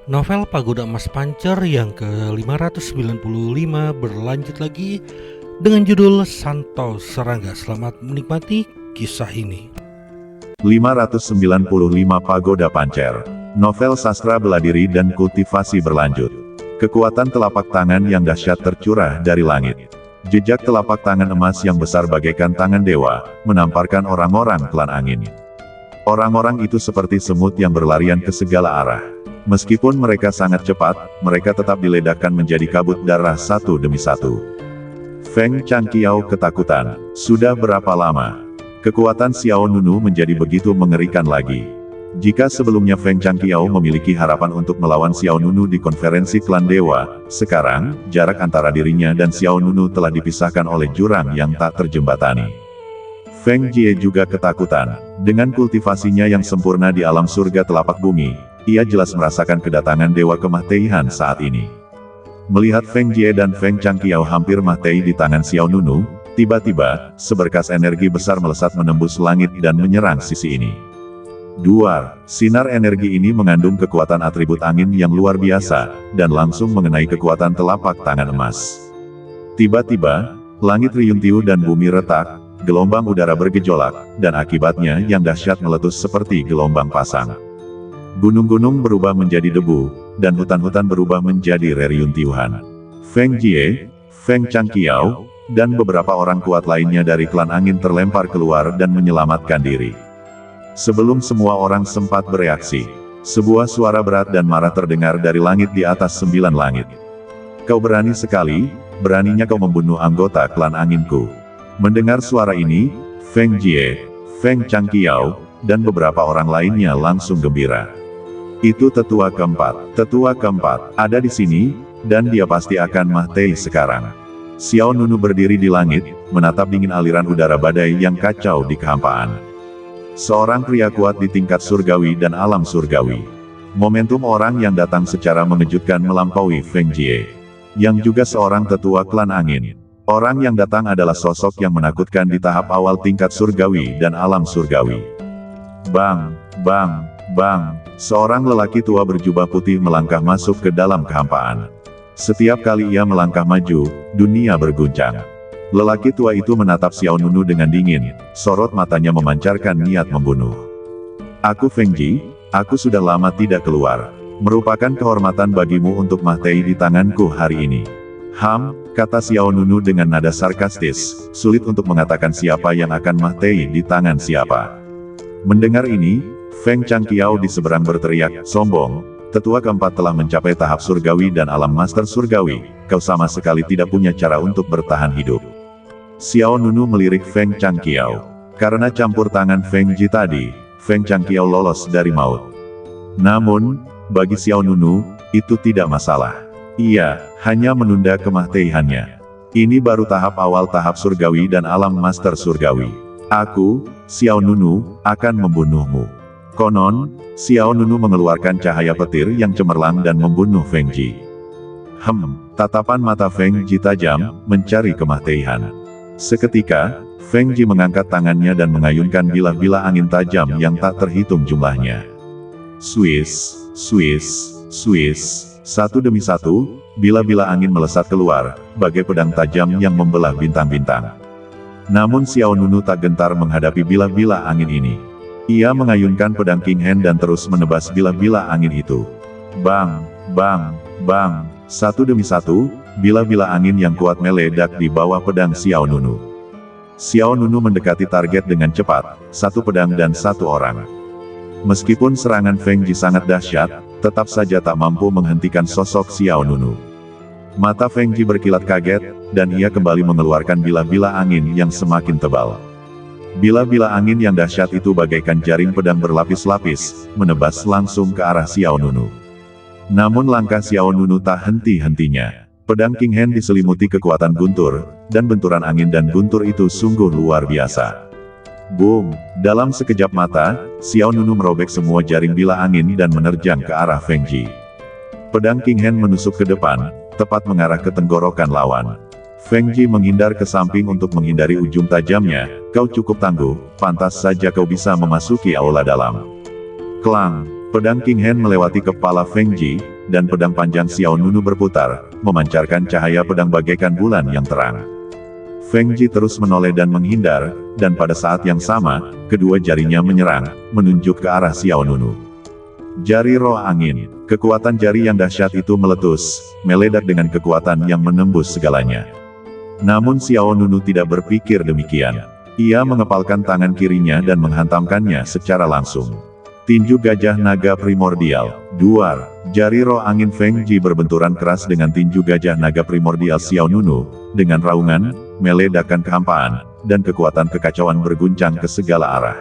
Novel Pagoda Emas Pancer yang ke-595 berlanjut lagi dengan judul Santo Serangga. Selamat menikmati kisah ini. 595 Pagoda Pancer. Novel sastra bela diri dan kultivasi berlanjut. Kekuatan telapak tangan yang dahsyat tercurah dari langit. Jejak telapak tangan emas yang besar bagaikan tangan dewa, menamparkan orang-orang klan angin. Orang-orang itu seperti semut yang berlarian ke segala arah. Meskipun mereka sangat cepat, mereka tetap diledakkan menjadi kabut darah satu demi satu. Feng Changqiao ketakutan. Sudah berapa lama? Kekuatan Xiao Nunu menjadi begitu mengerikan lagi. Jika sebelumnya Feng Changqiao memiliki harapan untuk melawan Xiao Nunu di konferensi klan dewa, sekarang, jarak antara dirinya dan Xiao Nunu telah dipisahkan oleh jurang yang tak terjembatani. Feng Jie juga ketakutan. Dengan kultivasinya yang sempurna di alam surga telapak bumi, ia jelas merasakan kedatangan Dewa Kematian saat ini. Melihat Feng Jie dan Feng Changqiao hampir mati di tangan Xiao Nunu, tiba-tiba, seberkas energi besar melesat menembus langit dan menyerang sisi ini. Duar, sinar energi ini mengandung kekuatan atribut angin yang luar biasa, dan langsung mengenai kekuatan telapak tangan emas. Tiba-tiba, langit riuntiu dan bumi retak, gelombang udara bergejolak, dan akibatnya yang dahsyat meletus seperti gelombang pasang. Gunung-gunung berubah menjadi debu, dan hutan-hutan berubah menjadi reruntuhan. Feng Jie, Feng Changqiao, dan beberapa orang kuat lainnya dari klan angin terlempar keluar dan menyelamatkan diri. Sebelum semua orang sempat bereaksi, sebuah suara berat dan marah terdengar dari langit di atas 9 langit. Kau berani sekali, beraninya kau membunuh anggota klan anginku. Mendengar suara ini, Feng Jie, Feng Changqiao, dan beberapa orang lainnya langsung gembira. Itu tetua keempat ada di sini, dan dia pasti akan mati sekarang. Xiao Nunu berdiri di langit, menatap dingin aliran udara badai yang kacau di kehampaan. Seorang pria kuat di tingkat surgawi dan alam surgawi. Momentum orang yang datang secara mengejutkan melampaui Feng Jie, yang juga seorang tetua klan angin. Orang yang datang adalah sosok yang menakutkan di tahap awal tingkat surgawi dan alam surgawi. Bang, bang, bang, seorang lelaki tua berjubah putih melangkah masuk ke dalam kehampaan. Setiap kali ia melangkah maju, dunia berguncang. Lelaki tua itu menatap Xiao Nunu dengan dingin, sorot matanya memancarkan niat membunuh. Aku Feng Jie, aku sudah lama tidak keluar. Merupakan kehormatan bagimu untuk mati di tanganku hari ini. Kata Xiao Nunu dengan nada sarkastis, sulit untuk mengatakan siapa yang akan mati di tangan siapa. Mendengar ini, Feng Changqiao di seberang berteriak, sombong, tetua keempat telah mencapai tahap surgawi dan alam master surgawi, kau sama sekali tidak punya cara untuk bertahan hidup. Xiao Nunu melirik Feng Changqiao. Karena campur tangan Feng Jie tadi, Feng Changqiao lolos dari maut. Namun, bagi Xiao Nunu, itu tidak masalah. Ia hanya menunda kematiannya. Ini baru tahap awal tahap surgawi dan alam master surgawi. Aku, Xiao Nunu, akan membunuhmu. Konon, Xiao Nunu mengeluarkan cahaya petir yang cemerlang dan membunuh Feng Jie. Tatapan mata Feng Jie tajam, mencari kematian. Seketika, Feng Jie mengangkat tangannya dan mengayunkan bilah-bilah angin tajam yang tak terhitung jumlahnya. Swiss, swiss, swiss. Satu demi satu, bilah-bilah angin melesat keluar, bagai pedang tajam yang membelah bintang-bintang. Namun Xiao Nunu tak gentar menghadapi bilah-bilah angin ini. Ia mengayunkan pedang King Hen dan terus menebas bilah-bilah angin itu. Bang, bang, bang, satu demi satu, bilah-bilah angin yang kuat meledak di bawah pedang Xiao Nunu. Xiao Nunu mendekati target dengan cepat, satu pedang dan satu orang. Meskipun serangan Feng Jie sangat dahsyat, tetap saja tak mampu menghentikan sosok Xiao Nunu. Mata Feng Jie berkilat kaget, dan ia kembali mengeluarkan bilah-bilah angin yang semakin tebal. Bilah-bilah angin yang dahsyat itu bagaikan jaring pedang berlapis-lapis, menebas langsung ke arah Xiao Nunu. Namun langkah Xiao Nunu tak henti-hentinya. Pedang King Hen diselimuti kekuatan guntur, dan benturan angin dan guntur itu sungguh luar biasa. Boom! Dalam sekejap mata, Xiao Nunu merobek semua jaring bilah angin dan menerjang ke arah Feng Jie. Pedang King Hen menusuk ke depan, tepat mengarah ke tenggorokan lawan. Feng Jie menghindar ke samping untuk menghindari ujung tajamnya. Kau cukup tangguh, pantas saja kau bisa memasuki aula dalam. Klang, Pedang King Hen melewati kepala Feng Ji, dan pedang panjang Xiao Nunu berputar, memancarkan cahaya pedang bagaikan bulan yang terang. Feng Ji terus menoleh dan menghindar, dan pada saat yang sama, kedua jarinya menyerang, menunjuk ke arah Xiao Nunu. Jari roh angin, kekuatan jari yang dahsyat itu meletus, meledak dengan kekuatan yang menembus segalanya. Namun Xiao Nunu tidak berpikir demikian. Ia mengepalkan tangan kirinya dan menghantamkannya secara langsung. Tinju gajah naga primordial, duar, jari roh angin Feng Ji berbenturan keras dengan tinju gajah naga primordial Xiao Nunu, dengan raungan, meledakkan kehampaan, dan kekuatan kekacauan berguncang ke segala arah.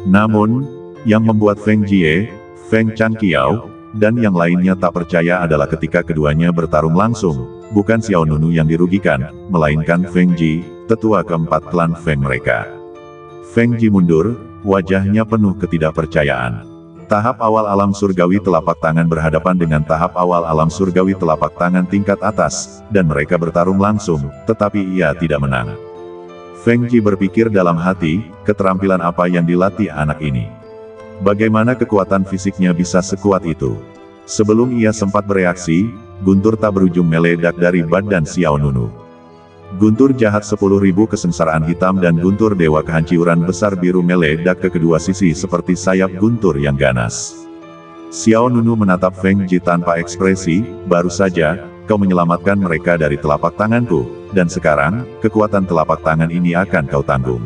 Namun, yang membuat Feng Jie, Feng Changqiao, dan yang lainnya tak percaya adalah ketika keduanya bertarung langsung, bukan Xiao Nunu yang dirugikan, melainkan Feng Ji, tetua keempat klan Feng mereka. Feng Ji mundur, wajahnya penuh ketidakpercayaan. Tahap awal alam surgawi telapak tangan berhadapan dengan tahap awal alam surgawi telapak tangan tingkat atas, dan mereka bertarung langsung, tetapi ia tidak menang. Feng Ji berpikir dalam hati, keterampilan apa yang dilatih anak ini? Bagaimana kekuatan fisiknya bisa sekuat itu? Sebelum ia sempat bereaksi, guntur tak berujung meledak dari badan Xiao Nunu. Guntur jahat 10.000 kesengsaraan hitam dan guntur dewa kehancuran besar biru meledak ke kedua sisi seperti sayap guntur yang ganas. Xiao Nunu menatap Feng Ji tanpa ekspresi, baru saja, kau menyelamatkan mereka dari telapak tanganku, dan sekarang, kekuatan telapak tangan ini akan kau tanggung.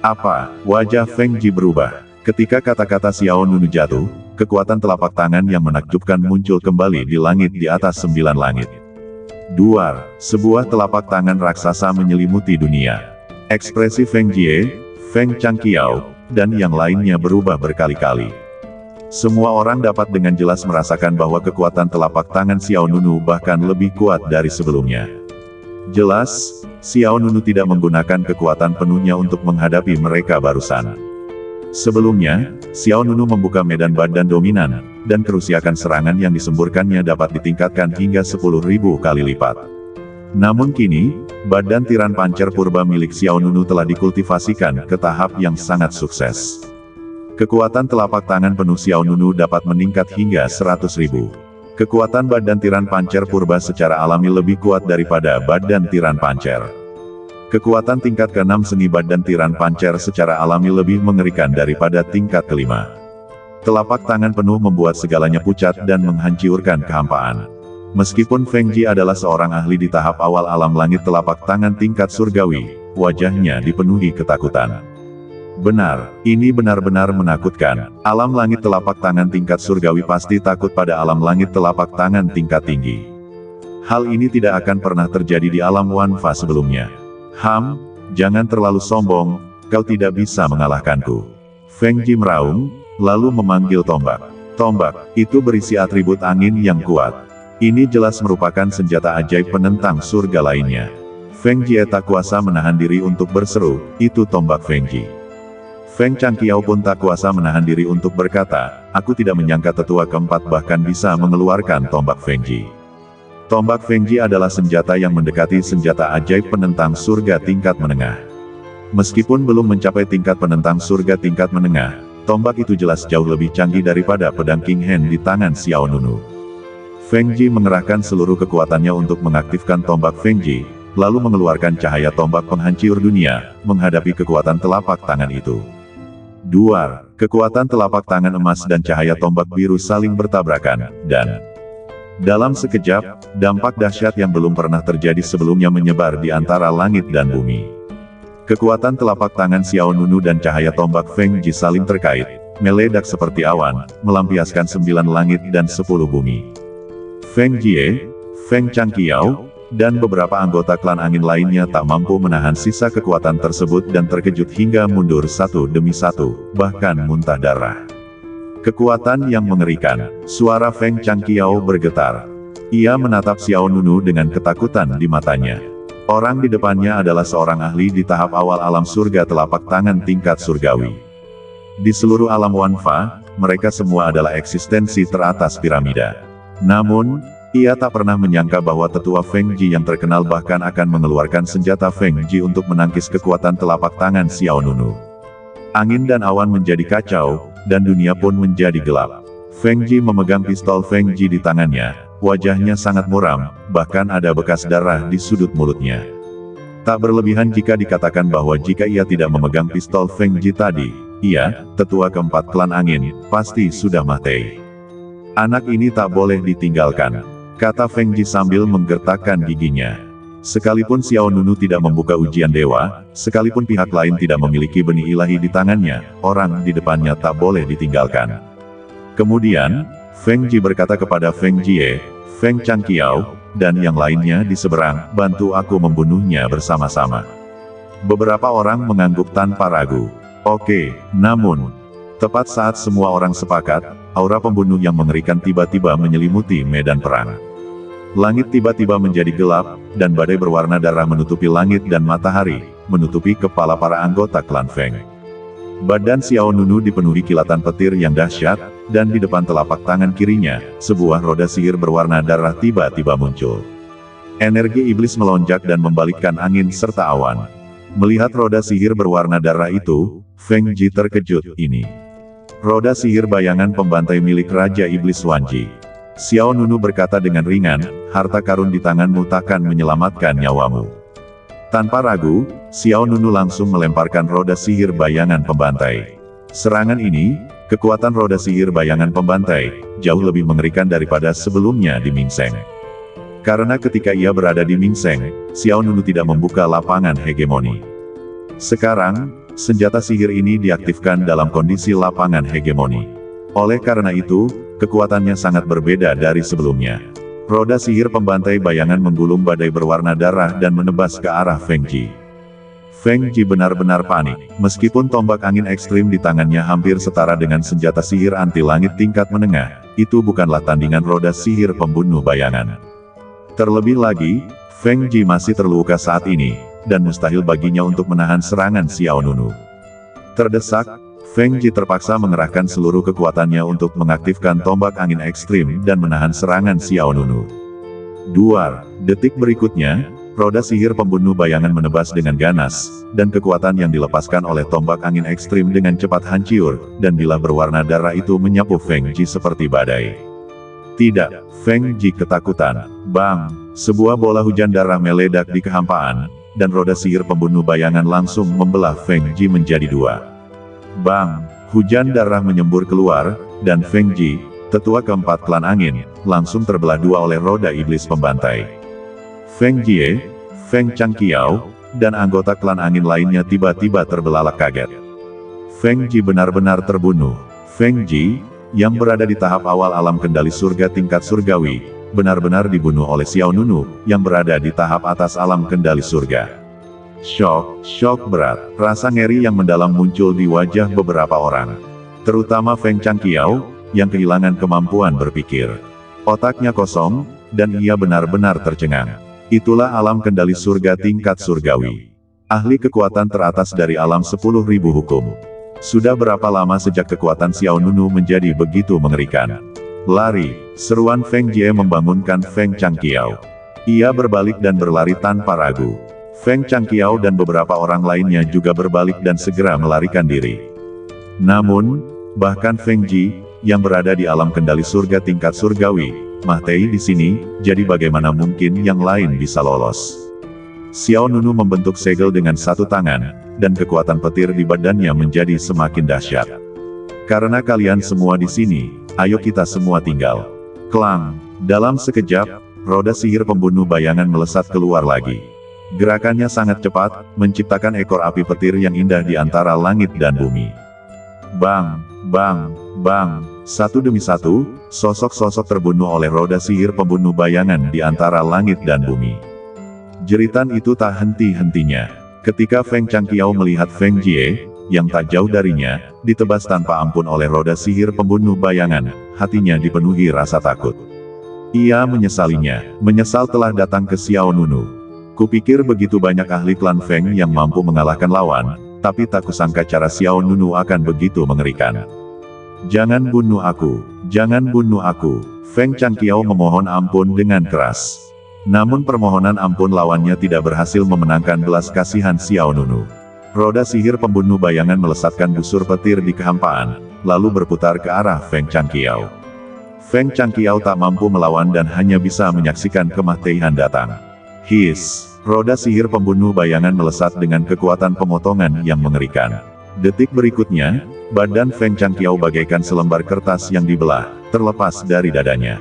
Apa? Wajah Feng Ji berubah. Ketika kata-kata Xiao Nunu jatuh, kekuatan telapak tangan yang menakjubkan muncul kembali di langit di atas 9 langit. Duar, sebuah telapak tangan raksasa menyelimuti dunia. Ekspresi Feng Jie, Feng Changqiao, dan yang lainnya berubah berkali-kali. Semua orang dapat dengan jelas merasakan bahwa kekuatan telapak tangan Xiao Nunu bahkan lebih kuat dari sebelumnya. Jelas, Xiao Nunu tidak menggunakan kekuatan penuhnya untuk menghadapi mereka barusan. Sebelumnya, Xiao Nunu membuka medan badan dominan, dan kerusakan serangan yang disemburkannya dapat ditingkatkan hingga 10.000 kali lipat. Namun kini, badan tiran pancer purba milik Xiao Nunu telah dikultivasikan ke tahap yang sangat sukses. Kekuatan telapak tangan penuh Xiao Nunu dapat meningkat hingga 100.000. Kekuatan badan tiran pancer purba secara alami lebih kuat daripada badan tiran pancer. Kekuatan tingkat ke-6 seni badan tiran pancer secara alami lebih mengerikan daripada tingkat ke-5. Telapak tangan penuh membuat segalanya pucat dan menghancurkan kehampaan. Meskipun Feng Ji adalah seorang ahli di tahap awal alam langit telapak tangan tingkat surgawi, wajahnya dipenuhi ketakutan. Benar, ini benar-benar menakutkan. Alam langit telapak tangan tingkat surgawi pasti takut pada alam langit telapak tangan tingkat tinggi. Hal ini tidak akan pernah terjadi di alam Wanfa sebelumnya. Jangan terlalu sombong, kau tidak bisa mengalahkanku. Feng Ji meraung, lalu memanggil tombak. Tombak, itu berisi atribut angin yang kuat. Ini jelas merupakan senjata ajaib penentang surga lainnya. Feng Ji tak kuasa menahan diri untuk berseru, itu tombak Feng Ji. Feng Changqiao pun tak kuasa menahan diri untuk berkata, aku tidak menyangka tetua keempat bahkan bisa mengeluarkan tombak Feng Ji. Tombak Feng Ji adalah senjata yang mendekati senjata ajaib penentang surga tingkat menengah. Meskipun belum mencapai tingkat penentang surga tingkat menengah, tombak itu jelas jauh lebih canggih daripada pedang King Hen di tangan Xiao Nunu. Feng Ji mengerahkan seluruh kekuatannya untuk mengaktifkan tombak Feng Ji, lalu mengeluarkan cahaya tombak penghancur dunia, menghadapi kekuatan telapak tangan itu. Duar, kekuatan telapak tangan emas dan cahaya tombak biru saling bertabrakan, dan dalam sekejap, dampak dahsyat yang belum pernah terjadi sebelumnya menyebar di antara langit dan bumi. Kekuatan telapak tangan Xiao Nunu dan cahaya tombak Feng Ji saling terkait, meledak seperti awan, melampiaskan 9 langit dan 10 bumi. Feng Jie, Feng Changqiao, dan beberapa anggota klan angin lainnya tak mampu menahan sisa kekuatan tersebut dan terkejut hingga mundur satu demi satu, bahkan muntah darah. Kekuatan yang mengerikan. Suara Feng Changqiao bergetar. Ia menatap Xiao Nunu dengan ketakutan di matanya. Orang di depannya adalah seorang ahli di tahap awal alam surga telapak tangan tingkat surgawi. Di seluruh alam Wanfa, mereka semua adalah eksistensi teratas piramida. Namun, ia tak pernah menyangka bahwa tetua Feng Ji yang terkenal bahkan akan mengeluarkan senjata Feng Ji untuk menangkis kekuatan telapak tangan Xiao Nunu. Angin dan awan menjadi kacau, dan dunia pun menjadi gelap. Feng Ji memegang pistol Feng Ji di tangannya, wajahnya sangat muram, bahkan ada bekas darah di sudut mulutnya. Tak berlebihan jika dikatakan bahwa jika ia tidak memegang pistol Feng Ji tadi, ia, tetua keempat klan angin, pasti sudah mati. Anak ini tak boleh ditinggalkan, kata Feng Ji sambil menggertakkan giginya. Sekalipun Xiao Nunu tidak membuka ujian dewa, sekalipun pihak lain tidak memiliki benih ilahi di tangannya, orang di depannya tak boleh ditinggalkan. Kemudian, Feng Ji berkata kepada Feng Jie, Feng Changqiao, dan yang lainnya di seberang, bantu aku membunuhnya bersama-sama. Beberapa orang mengangguk tanpa ragu. Oke, namun, tepat saat semua orang sepakat, aura pembunuh yang mengerikan tiba-tiba menyelimuti medan perang. Langit tiba-tiba menjadi gelap, dan badai berwarna darah menutupi langit dan matahari, menutupi kepala para anggota klan Feng. Badan Xiao Nunu dipenuhi kilatan petir yang dahsyat, dan di depan telapak tangan kirinya, sebuah roda sihir berwarna darah tiba-tiba muncul. Energi iblis melonjak dan membalikkan angin serta awan. Melihat roda sihir berwarna darah itu, Feng Ji terkejut. Ini roda sihir bayangan pembantai milik Raja Iblis Wanji. Xiao Nunu berkata dengan ringan, harta karun di tanganmu takkan menyelamatkan nyawamu. Tanpa ragu, Xiao Nunu langsung melemparkan roda sihir bayangan pembantai. Serangan ini, kekuatan roda sihir bayangan pembantai, jauh lebih mengerikan daripada sebelumnya di Ming Seng. Karena ketika ia berada di Ming Seng, Xiao Nunu tidak membuka lapangan hegemoni. Sekarang, senjata sihir ini diaktifkan dalam kondisi lapangan hegemoni. Oleh karena itu, kekuatannya sangat berbeda dari sebelumnya. Roda sihir pembantai bayangan menggulung badai berwarna darah dan menebas ke arah Feng Ji. Feng Ji benar-benar panik, meskipun tombak angin ekstrim di tangannya hampir setara dengan senjata sihir anti langit tingkat menengah, itu bukanlah tandingan roda sihir pembunuh bayangan. Terlebih lagi, Feng Ji masih terluka saat ini, dan mustahil baginya untuk menahan serangan Xiao Nunu. Terdesak, Feng Ji terpaksa mengerahkan seluruh kekuatannya untuk mengaktifkan tombak angin ekstrim dan menahan serangan Xiao Nunu. 2 detik berikutnya, roda sihir pembunuh bayangan menebas dengan ganas, dan kekuatan yang dilepaskan oleh tombak angin ekstrim dengan cepat hancur, dan bilah berwarna darah itu menyapu Feng Ji seperti badai. Tidak, Feng Ji ketakutan. Bang! Sebuah bola hujan darah meledak di kehampaan, dan roda sihir pembunuh bayangan langsung membelah Feng Ji menjadi 2. Bang! Hujan darah menyembur keluar, dan Feng Ji, tetua keempat klan angin, langsung terbelah 2 oleh roda iblis pembantai. Feng Jie, Feng Changqiao, dan anggota klan angin lainnya tiba-tiba terbelalak kaget. Feng Ji benar-benar terbunuh. Feng Ji, yang berada di tahap awal alam kendali surga tingkat surgawi, benar-benar dibunuh oleh Xiao Nunu, yang berada di tahap atas alam kendali surga. Shock berat, rasa ngeri yang mendalam muncul di wajah beberapa orang. Terutama Feng Changqiao, yang kehilangan kemampuan berpikir. Otaknya kosong, dan ia benar-benar tercengang. Itulah alam kendali surga tingkat surgawi. Ahli kekuatan teratas dari alam 10.000 hukum. Sudah berapa lama sejak kekuatan Xiao Nunu menjadi begitu mengerikan? Lari, seruan Feng Jie membangunkan Feng Changqiao. Ia berbalik dan berlari tanpa ragu. Feng Changqiao dan beberapa orang lainnya juga berbalik dan segera melarikan diri. Namun, bahkan Feng Ji, yang berada di alam kendali surga tingkat surgawi, mati di sini, jadi bagaimana mungkin yang lain bisa lolos? Xiao Nunu membentuk segel dengan satu tangan, dan kekuatan petir di badannya menjadi semakin dahsyat. Karena kalian semua di sini, ayo kita semua tinggal. Klang! Dalam sekejap, roda sihir pembunuh bayangan melesat keluar lagi. Gerakannya sangat cepat, menciptakan ekor api petir yang indah di antara langit dan bumi. Bang! Bang! Bang! Satu demi satu, sosok-sosok terbunuh oleh roda sihir pembunuh bayangan di antara langit dan bumi. Jeritan itu tak henti-hentinya. Ketika Feng Changqiao melihat Feng Jie, yang tak jauh darinya, ditebas tanpa ampun oleh roda sihir pembunuh bayangan, hatinya dipenuhi rasa takut. Ia menyesalinya, menyesal telah datang ke Xiao Nunu. Kupikir begitu banyak ahli klan Feng yang mampu mengalahkan lawan, tapi tak kusangka cara Xiao Nunu akan begitu mengerikan. Jangan bunuh aku, jangan bunuh aku. Feng Changqiao memohon ampun dengan keras. Namun permohonan ampun lawannya tidak berhasil memenangkan belas kasihan Xiao Nunu. Roda sihir pembunuh bayangan melesatkan busur petir di kehampaan, lalu berputar ke arah Feng Changqiao. Feng Changqiao tak mampu melawan dan hanya bisa menyaksikan kematian datang. His, roda sihir pembunuh bayangan melesat dengan kekuatan pemotongan yang mengerikan. Detik berikutnya, badan Feng Changqiao bagaikan selembar kertas yang dibelah, terlepas dari dadanya.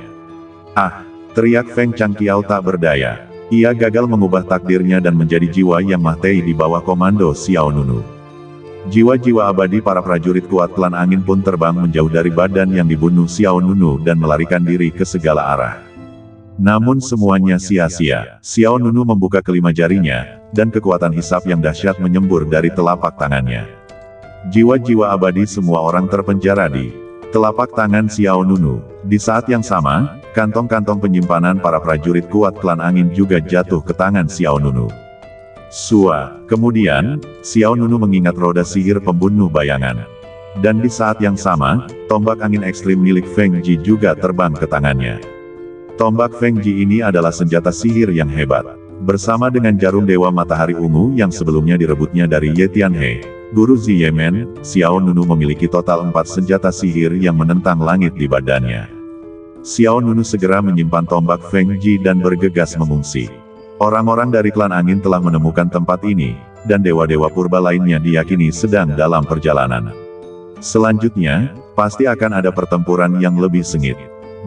Ah! Teriak Feng Changqiao tak berdaya. Ia gagal mengubah takdirnya dan menjadi jiwa yang mati di bawah komando Xiao Nunu. Jiwa-jiwa abadi para prajurit kuat klan angin pun terbang menjauh dari badan yang dibunuh Xiao Nunu dan melarikan diri ke segala arah. Namun semuanya sia-sia. Xiao Nunu membuka kelima jarinya, dan kekuatan hisap yang dahsyat menyembur dari telapak tangannya. Jiwa-jiwa abadi semua orang terpenjara di telapak tangan Xiao Nunu. Di saat yang sama, kantong-kantong penyimpanan para prajurit kuat klan angin juga jatuh ke tangan Xiao Nunu. Kemudian, Xiao Nunu mengingat roda sihir pembunuh bayangan. Dan di saat yang sama, tombak angin ekstrim milik Feng Ji juga terbang ke tangannya. Tombak Feng Ji ini adalah senjata sihir yang hebat. Bersama dengan jarum Dewa Matahari Ungu yang sebelumnya direbutnya dari Ye Tianhe, Guru Zi Yemen, Xiao Nunu memiliki total 4 senjata sihir yang menentang langit di badannya. Xiao Nunu segera menyimpan tombak Feng Ji dan bergegas mengungsi. Orang-orang dari klan angin telah menemukan tempat ini, dan dewa-dewa purba lainnya diyakini sedang dalam perjalanan. Selanjutnya, pasti akan ada pertempuran yang lebih sengit.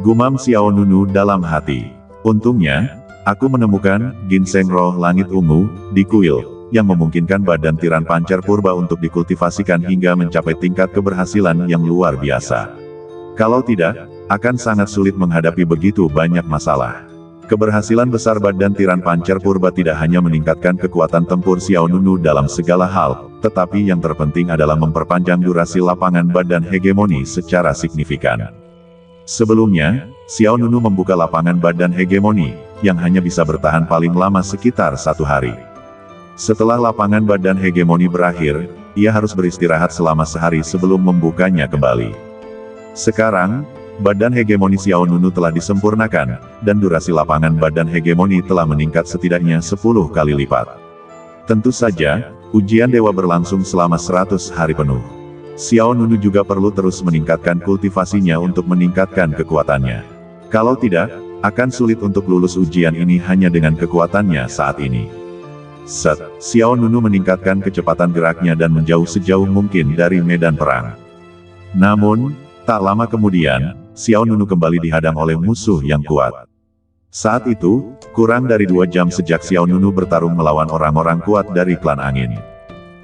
Gumam Xiao Nunu dalam hati. Untungnya, aku menemukan ginseng roh langit ungu di kuil, yang memungkinkan badan tiran pancar purba untuk dikultivasikan hingga mencapai tingkat keberhasilan yang luar biasa. Kalau tidak, akan sangat sulit menghadapi begitu banyak masalah. Keberhasilan besar badan tiran pancar purba tidak hanya meningkatkan kekuatan tempur Xiao Nunu dalam segala hal, tetapi yang terpenting adalah memperpanjang durasi lapangan badan hegemoni secara signifikan. Sebelumnya, Xiao Nunu membuka lapangan badan hegemoni, yang hanya bisa bertahan paling lama sekitar 1 hari. Setelah lapangan badan hegemoni berakhir, ia harus beristirahat selama sehari sebelum membukanya kembali. Sekarang, badan hegemoni Xiao Nunu telah disempurnakan, dan durasi lapangan badan hegemoni telah meningkat setidaknya 10 kali lipat. Tentu saja, ujian dewa berlangsung selama 100 hari penuh. Xiao Nunu juga perlu terus meningkatkan kultivasinya untuk meningkatkan kekuatannya. Kalau tidak, akan sulit untuk lulus ujian ini hanya dengan kekuatannya saat ini. Xiao Nunu meningkatkan kecepatan geraknya dan menjauh sejauh mungkin dari medan perang. Namun, tak lama kemudian, Xiao Nunu kembali dihadang oleh musuh yang kuat. Saat itu, kurang dari 2 jam sejak Xiao Nunu bertarung melawan orang-orang kuat dari klan angin.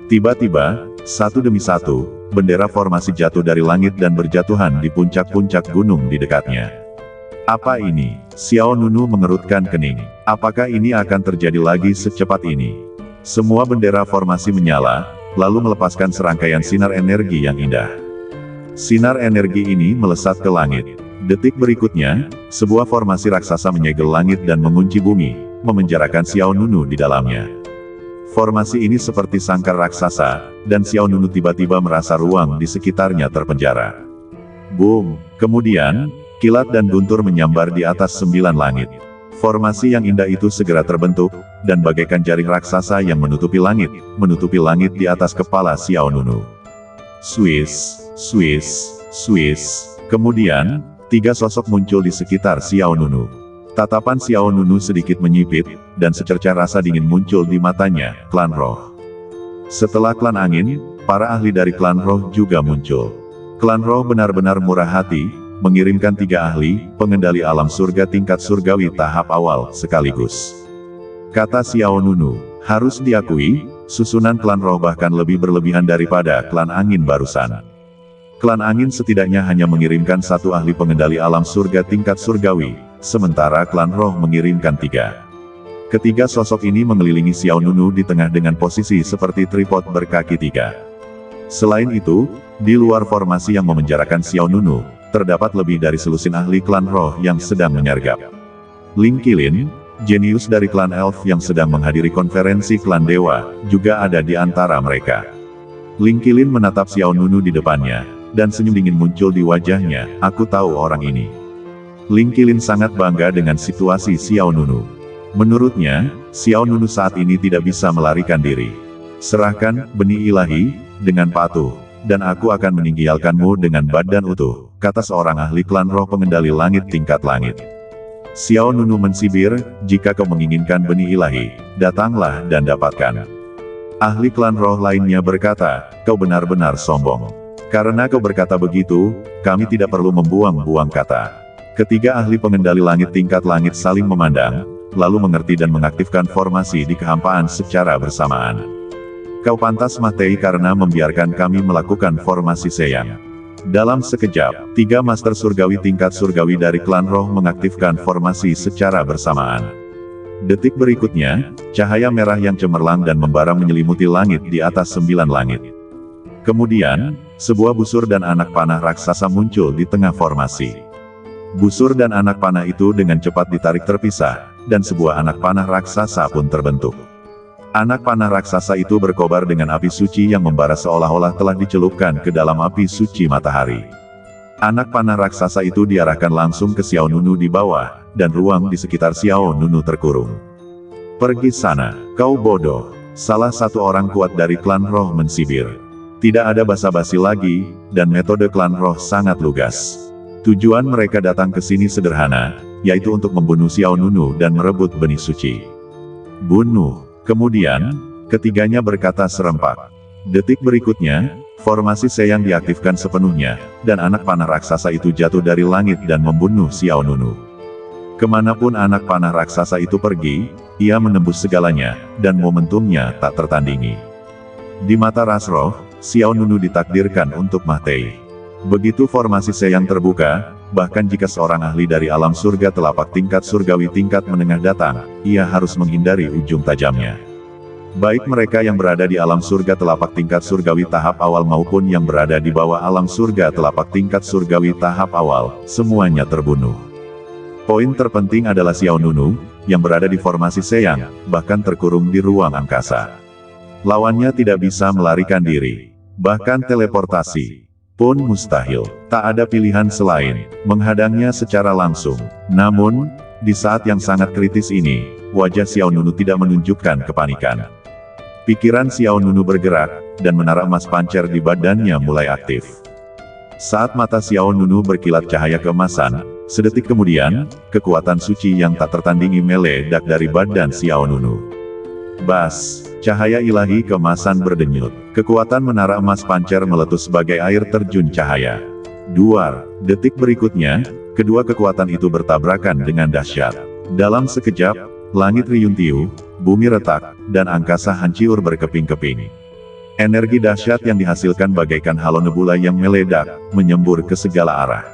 Tiba-tiba, satu demi satu, bendera formasi jatuh dari langit dan berjatuhan di puncak-puncak gunung di dekatnya. Apa ini? Xiao Nunu mengerutkan kening. Apakah ini akan terjadi lagi secepat ini? Semua bendera formasi menyala, lalu melepaskan serangkaian sinar energi yang indah. Sinar energi ini melesat ke langit. Detik berikutnya, sebuah formasi raksasa menyegel langit dan mengunci bumi, memenjarakan Xiao Nunu di dalamnya. Formasi ini seperti sangkar raksasa, dan Xiao Nunu tiba-tiba merasa ruang di sekitarnya terpenjara. Boom! Kemudian, kilat dan guntur menyambar di atas 9 langit. Formasi yang indah itu segera terbentuk, dan bagaikan jaring raksasa yang menutupi langit di atas kepala Xiao Nunu. Swiss, Swiss, Swiss. Kemudian, 3 sosok muncul di sekitar Xiao Nunu. Tatapan Xiao Nunu sedikit menyipit, dan secercah rasa dingin muncul di matanya. Klan Roh. Setelah klan angin, para ahli dari klan Roh juga muncul. Klan Roh benar-benar murah hati, mengirimkan 3 ahli, pengendali alam surga tingkat surgawi tahap awal, sekaligus. Kata Xiao Nunu, harus diakui, susunan klan Roh bahkan lebih berlebihan daripada klan angin barusan. Klan angin setidaknya hanya mengirimkan 1 ahli pengendali alam surga tingkat surgawi, sementara klan Roh mengirimkan 3. Ketiga sosok ini mengelilingi Xiao Nunu di tengah dengan posisi seperti tripod berkaki 3. Selain itu, di luar formasi yang memenjarakan Xiao Nunu, terdapat lebih dari selusin ahli klan Roh yang sedang menyergap. Ling Qilin, jenius dari klan Elf yang sedang menghadiri konferensi klan Dewa, juga ada di antara mereka. Ling Qilin menatap Xiao Nunu di depannya, dan senyum dingin muncul di wajahnya. Aku tahu orang ini. Ling Qilin sangat bangga dengan situasi Xiao Nunu. Menurutnya, Xiao Nunu saat ini tidak bisa melarikan diri. Serahkan benih ilahi dengan patuh, dan aku akan meninggalkanmu dengan badan utuh, kata seorang ahli klan roh pengendali langit tingkat langit. Xiao Nunu mensibir, jika kau menginginkan benih ilahi, datanglah dan dapatkan. Ahli klan roh lainnya berkata, kau benar-benar sombong. Karena kau berkata begitu, kami tidak perlu membuang-buang kata. Ketiga ahli pengendali langit tingkat langit saling memandang, lalu mengerti dan mengaktifkan formasi di kehampaan secara bersamaan. Kau pantas mati karena membiarkan kami melakukan formasi Seyang. Dalam sekejap, 3 master surgawi tingkat surgawi dari klan roh mengaktifkan formasi secara bersamaan. Detik berikutnya, cahaya merah yang cemerlang dan membara menyelimuti langit di atas 9 langit. Kemudian, sebuah busur dan anak panah raksasa muncul di tengah formasi. Busur dan anak panah itu dengan cepat ditarik terpisah, dan sebuah anak panah raksasa pun terbentuk. Anak panah raksasa itu berkobar dengan api suci yang membara seolah-olah telah dicelupkan ke dalam api suci matahari. Anak panah raksasa itu diarahkan langsung ke Xiao Nunu di bawah, dan ruang di sekitar Xiao Nunu terkurung. Pergi sana, kau bodoh. Salah satu orang kuat dari klan roh mensibir. Tidak ada basa-basi lagi, dan metode klan roh sangat lugas. Tujuan mereka datang ke sini sederhana, yaitu untuk membunuh Xiao Nunu dan merebut benih suci. Bunuh. Kemudian, ketiganya berkata serempak. Detik berikutnya, formasi Seyang diaktifkan sepenuhnya, dan anak panah raksasa itu jatuh dari langit dan membunuh Xiao Nunu. Kemanapun anak panah raksasa itu pergi, ia menembus segalanya, dan momentumnya tak tertandingi. Di mata ras roh, Xiao Nunu ditakdirkan untuk mati. Begitu formasi Seyang terbuka, bahkan jika seorang ahli dari alam surga telapak tingkat surgawi tingkat menengah datang, ia harus menghindari ujung tajamnya. Baik mereka yang berada di alam surga telapak tingkat surgawi tahap awal maupun yang berada di bawah alam surga telapak tingkat surgawi tahap awal, semuanya terbunuh. Poin terpenting adalah Xiao Nunu, yang berada di formasi Seyang, bahkan terkurung di ruang angkasa. Lawannya tidak bisa melarikan diri, bahkan teleportasi pun mustahil. Tak ada pilihan selain menghadangnya secara langsung. Namun, di saat yang sangat kritis ini, wajah Xiao Nunu tidak menunjukkan kepanikan. Pikiran Xiao Nunu bergerak, dan menara emas pancer di badannya mulai aktif. Saat mata Xiao Nunu berkilat cahaya keemasan, sedetik kemudian, kekuatan suci yang tak tertandingi meledak dari badan Xiao Nunu. Bas, cahaya ilahi keemasan berdenyut. Kekuatan menara emas pancer meletus sebagai air terjun cahaya. Duar, detik berikutnya, kedua kekuatan itu bertabrakan dengan dahsyat. Dalam sekejap, langit riuntiu, bumi retak, dan angkasa hancur berkeping-keping. Energi dahsyat yang dihasilkan bagaikan halo nebula yang meledak, menyembur ke segala arah.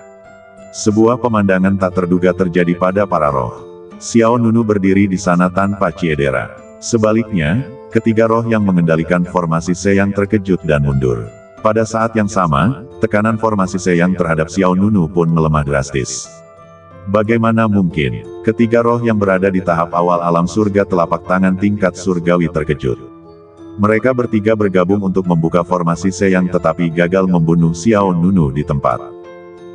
Sebuah pemandangan tak terduga terjadi pada para roh. Xiao Nunu berdiri di sana tanpa ciedera. Sebaliknya, ketiga roh yang mengendalikan formasi Seyang terkejut dan mundur. Pada saat yang sama, tekanan formasi Seyang terhadap Xiao Nunu pun melemah drastis. Bagaimana mungkin, ketiga roh yang berada di tahap awal alam surga telapak tangan tingkat surgawi terkejut. Mereka bertiga bergabung untuk membuka formasi Seyang tetapi gagal membunuh Xiao Nunu di tempat.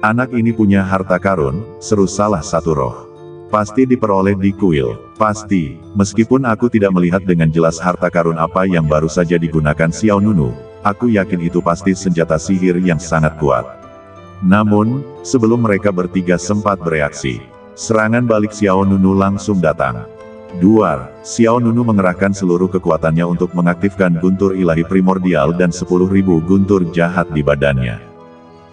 Anak ini punya harta karun, seru salah satu roh. Pasti diperoleh di kuil, pasti. Meskipun aku tidak melihat dengan jelas harta karun apa yang baru saja digunakan Xiao Nunu, aku yakin itu pasti senjata sihir yang sangat kuat. Namun, sebelum mereka bertiga sempat bereaksi, serangan balik Xiao Nunu langsung datang. Duar, Xiao Nunu mengerahkan seluruh kekuatannya untuk mengaktifkan guntur ilahi primordial dan 10.000 guntur jahat di badannya.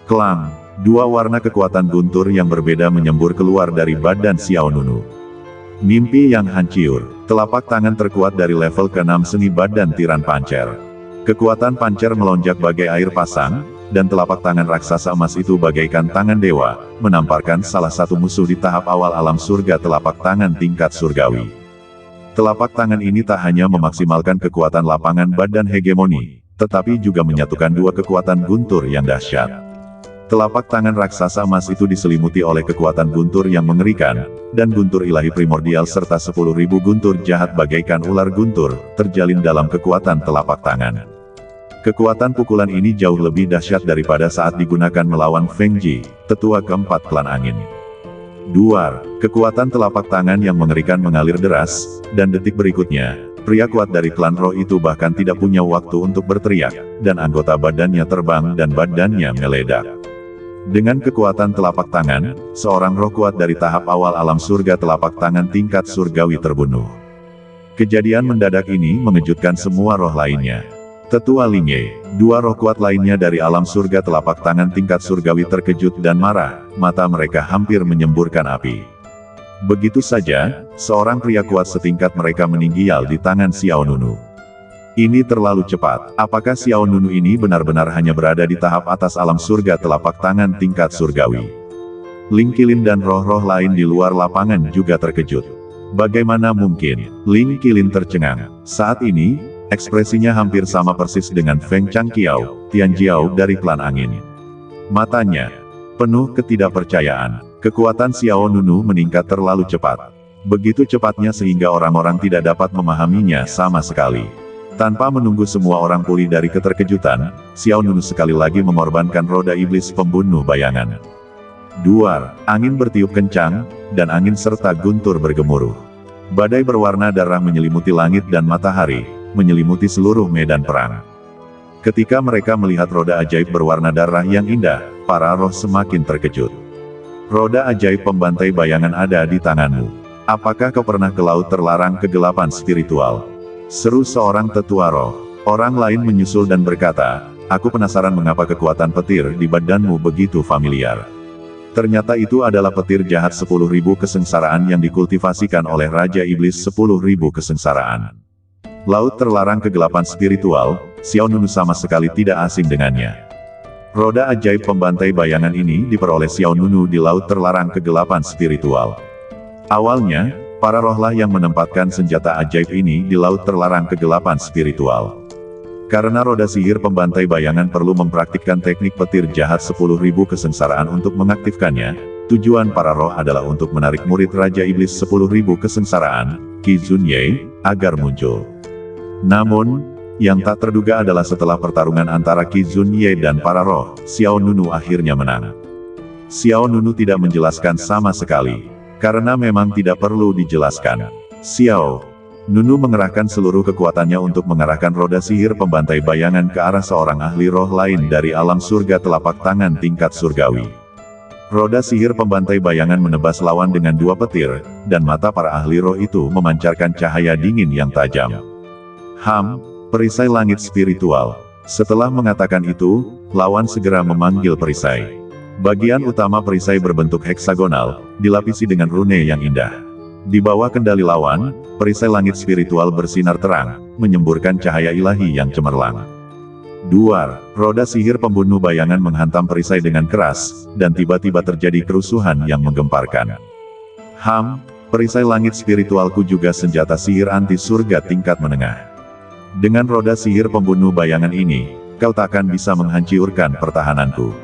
Klang! Dua warna kekuatan guntur yang berbeda menyembur keluar dari badan Xiao Nunu. Mimpi yang hancur, telapak tangan terkuat dari level ke-6 seni badan tiran pancer. Kekuatan pancer melonjak bagai air pasang, dan telapak tangan raksasa emas itu bagaikan tangan dewa, menamparkan salah satu musuh di tahap awal alam surga telapak tangan tingkat surgawi. Telapak tangan ini tak hanya memaksimalkan kekuatan lapangan badan hegemoni, tetapi juga menyatukan dua kekuatan guntur yang dahsyat. Telapak tangan raksasa emas itu diselimuti oleh kekuatan guntur yang mengerikan, dan guntur ilahi primordial serta 10.000 guntur jahat bagaikan ular guntur, terjalin dalam kekuatan telapak tangan. Kekuatan pukulan ini jauh lebih dahsyat daripada saat digunakan melawan Feng Ji, tetua keempat klan angin. Duar, kekuatan telapak tangan yang mengerikan mengalir deras, dan detik berikutnya, Pria kuat dari klan roh itu bahkan tidak punya waktu untuk berteriak, dan anggota badannya terbang dan badannya meledak. Dengan kekuatan telapak tangan, seorang roh kuat dari tahap awal alam surga telapak tangan tingkat surgawi terbunuh. Kejadian mendadak ini mengejutkan semua roh lainnya. Tetua Lingye, dua roh kuat lainnya dari alam surga telapak tangan tingkat surgawi terkejut dan marah, mata mereka hampir menyemburkan api. Begitu saja, seorang pria kuat setingkat mereka meninggal di tangan Xiao Nunu. Ini terlalu cepat. Apakah Xiao Nunu ini benar-benar hanya berada di tahap atas alam surga telapak tangan tingkat surgawi? Ling Qilin dan roh-roh lain di luar lapangan juga terkejut. Bagaimana mungkin? Ling Qilin tercengang. Saat ini, ekspresinya hampir sama persis dengan Feng Changqiao, Tianjiao dari klan angin. Matanya penuh ketidakpercayaan. Kekuatan Xiao Nunu meningkat terlalu cepat. Begitu cepatnya sehingga orang-orang tidak dapat memahaminya sama sekali. Tanpa menunggu semua orang pulih dari keterkejutan, Xiao Nunu sekali lagi mengorbankan roda iblis pembunuh bayangan. Duar, angin bertiup kencang, dan angin serta guntur bergemuruh. Badai berwarna darah menyelimuti langit dan matahari, menyelimuti seluruh medan perang. Ketika mereka melihat roda ajaib berwarna darah yang indah, para roh semakin terkejut. Roda ajaib pembantai bayangan ada di tanganmu. Apakah kau pernah ke laut terlarang kegelapan spiritual? Seru seorang tetua roh. Orang lain menyusul dan berkata, aku penasaran mengapa kekuatan petir di badanmu begitu familiar. Ternyata itu adalah petir jahat 10.000 kesengsaraan yang dikultivasikan oleh Raja Iblis 10.000 kesengsaraan. Laut terlarang kegelapan spiritual, Xiao Nunu sama sekali tidak asing dengannya. Roda ajaib pembantai bayangan ini diperoleh Xiao Nunu di laut terlarang kegelapan spiritual. Awalnya, para rohlah yang menempatkan senjata ajaib ini di laut terlarang kegelapan spiritual. Karena roda sihir pembantai bayangan perlu mempraktikkan teknik petir jahat 10.000 kesengsaraan untuk mengaktifkannya, tujuan para roh adalah untuk menarik murid Raja Iblis 10.000 kesengsaraan, Qi Zunye, agar muncul. Namun, yang tak terduga adalah setelah pertarungan antara Qi Zunye dan para roh, Xiao Nunu akhirnya menang. Xiao Nunu tidak menjelaskan sama sekali. Karena memang tidak perlu dijelaskan. Xiao Nunu mengerahkan seluruh kekuatannya untuk mengarahkan roda sihir pembantai bayangan ke arah seorang ahli roh lain dari alam surga telapak tangan tingkat surgawi. Roda sihir pembantai bayangan menebas lawan dengan dua petir, dan mata para ahli roh itu memancarkan cahaya dingin yang tajam. Perisai langit spiritual. Setelah mengatakan itu, lawan segera memanggil perisai. Bagian utama perisai berbentuk heksagonal, dilapisi dengan rune yang indah. Di bawah kendali lawan, perisai langit spiritual bersinar terang, menyemburkan cahaya ilahi yang cemerlang. Duar, roda sihir pembunuh bayangan menghantam perisai dengan keras, dan tiba-tiba terjadi kerusuhan yang menggemparkan. Perisai langit spiritualku juga senjata sihir anti surga tingkat menengah. Dengan roda sihir pembunuh bayangan ini, kau takkan bisa menghancurkan pertahananku.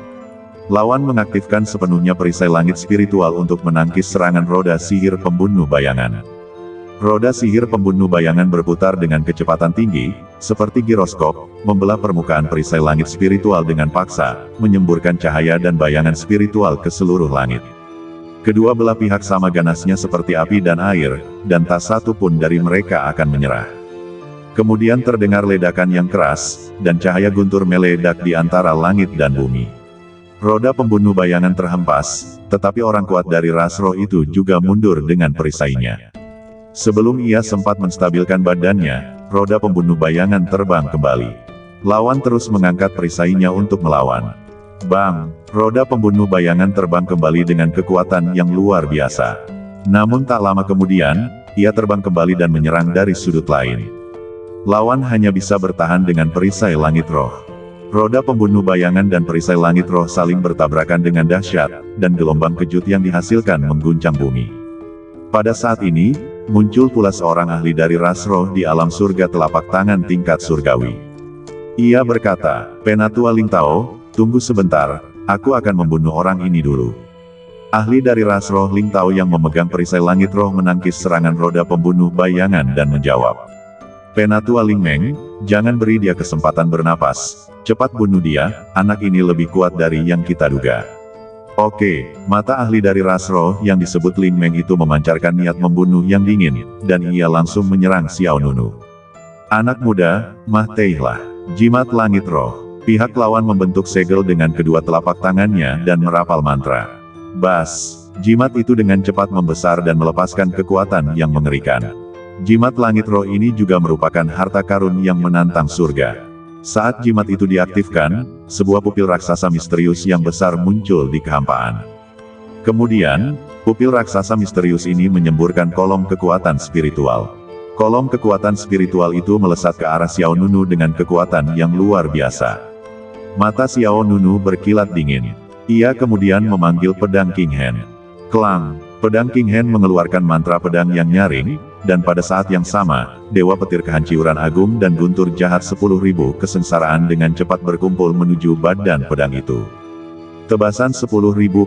Lawan mengaktifkan sepenuhnya perisai langit spiritual untuk menangkis serangan roda sihir pembunuh bayangan. Roda sihir pembunuh bayangan berputar dengan kecepatan tinggi, seperti giroskop, membelah permukaan perisai langit spiritual dengan paksa, menyemburkan cahaya dan bayangan spiritual ke seluruh langit. Kedua belah pihak sama ganasnya seperti api dan air, dan tak satu pun dari mereka akan menyerah. Kemudian terdengar ledakan yang keras, dan cahaya guntur meledak di antara langit dan bumi. Roda pembunuh bayangan terhempas, tetapi orang kuat dari ras roh itu juga mundur dengan perisainya. Sebelum ia sempat menstabilkan badannya, roda pembunuh bayangan terbang kembali. Lawan terus mengangkat perisainya untuk melawan. Bang! Roda pembunuh bayangan terbang kembali dengan kekuatan yang luar biasa. Namun tak lama kemudian, ia terbang kembali dan menyerang dari sudut lain. Lawan hanya bisa bertahan dengan perisai langit roh. Roda pembunuh bayangan dan perisai langit roh saling bertabrakan dengan dahsyat, dan gelombang kejut yang dihasilkan mengguncang bumi. Pada saat ini, muncul pula seorang ahli dari ras roh di alam surga telapak tangan tingkat surgawi. Ia berkata, Penatua Lingtao, tunggu sebentar, aku akan membunuh orang ini dulu. Ahli dari ras roh Lingtao yang memegang perisai langit roh menangkis serangan roda pembunuh bayangan dan menjawab. Penatua Lingmeng, jangan beri dia kesempatan bernapas. Cepat bunuh dia, anak ini lebih kuat dari yang kita duga. Oke, mata ahli dari ras roh yang disebut Lingmeng itu memancarkan niat membunuh yang dingin, dan ia langsung menyerang Xiao Nunu. Anak muda, mah teihlah. Jimat langit roh. Pihak lawan membentuk segel dengan kedua telapak tangannya dan merapal mantra. Bas. Jimat itu dengan cepat membesar dan melepaskan kekuatan yang mengerikan. Jimat langit roh ini juga merupakan harta karun yang menantang surga. Saat jimat itu diaktifkan, sebuah pupil raksasa misterius yang besar muncul di kehampaan. Kemudian, pupil raksasa misterius ini menyemburkan kolom kekuatan spiritual. Kolom kekuatan spiritual itu melesat ke arah Xiao Nunu dengan kekuatan yang luar biasa. Mata Xiao Nunu berkilat dingin. Ia kemudian memanggil pedang King Hen. Klang, pedang King Hen mengeluarkan mantra pedang yang nyaring, dan pada saat yang sama, Dewa Petir Kehancuran Agung dan Guntur Jahat 10.000 kesengsaraan dengan cepat berkumpul menuju badan pedang itu. Tebasan 10.000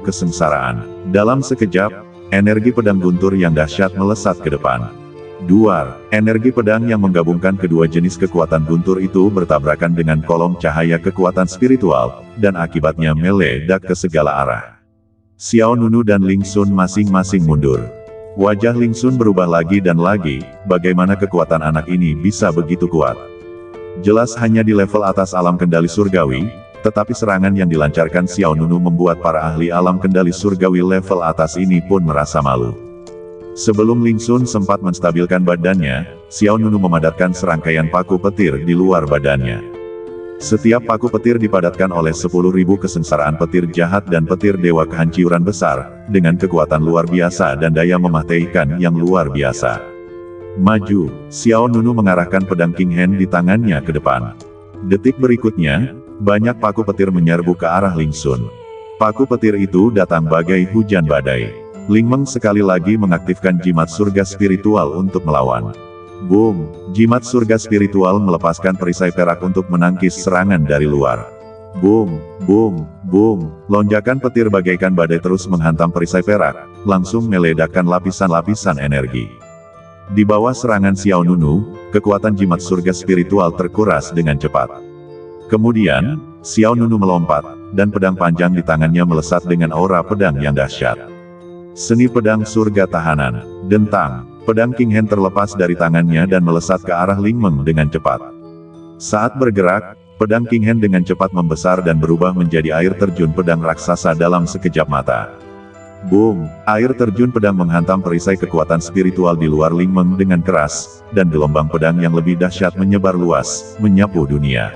kesengsaraan. Dalam sekejap, energi pedang guntur yang dahsyat melesat ke depan. Duar, energi pedang yang menggabungkan kedua jenis kekuatan guntur itu bertabrakan dengan kolom cahaya kekuatan spiritual, dan akibatnya meledak ke segala arah. Xiao Nunu dan Ling Sun masing-masing mundur. Wajah Ling Sun berubah lagi dan lagi, bagaimana kekuatan anak ini bisa begitu kuat. Jelas hanya di level atas alam kendali surgawi, tetapi serangan yang dilancarkan Xiao Nunu membuat para ahli alam kendali surgawi level atas ini pun merasa malu. Sebelum Ling Sun sempat menstabilkan badannya, Xiao Nunu memadatkan serangkaian paku petir di luar badannya. Setiap paku petir dipadatkan oleh 10.000 kesengsaraan petir jahat dan petir dewa kehancuran besar, dengan kekuatan luar biasa dan daya mematahkan yang luar biasa. Maju, Xiao Nunu mengarahkan pedang King Hen di tangannya ke depan. Detik berikutnya, banyak paku petir menyerbu ke arah Ling Sun. Paku petir itu datang bagai hujan badai. Ling Meng sekali lagi mengaktifkan jimat surga spiritual untuk melawan. Boom! Jimat surga spiritual melepaskan perisai perak untuk menangkis serangan dari luar. Boom! Boom! Boom! Lonjakan petir bagaikan badai terus menghantam perisai perak, langsung meledakkan lapisan-lapisan energi. Di bawah serangan Xiao Nunu, kekuatan jimat surga spiritual terkuras dengan cepat. Kemudian, Xiao Nunu melompat, dan pedang panjang di tangannya melesat dengan aura pedang yang dahsyat. Seni pedang surga tahanan. Dentang. Pedang King Hen terlepas dari tangannya dan melesat ke arah Ling Meng dengan cepat. Saat bergerak, pedang King Hen dengan cepat membesar dan berubah menjadi air terjun pedang raksasa dalam sekejap mata. Boom! Air terjun pedang menghantam perisai kekuatan spiritual di luar Ling Meng dengan keras, dan gelombang pedang yang lebih dahsyat menyebar luas, menyapu dunia.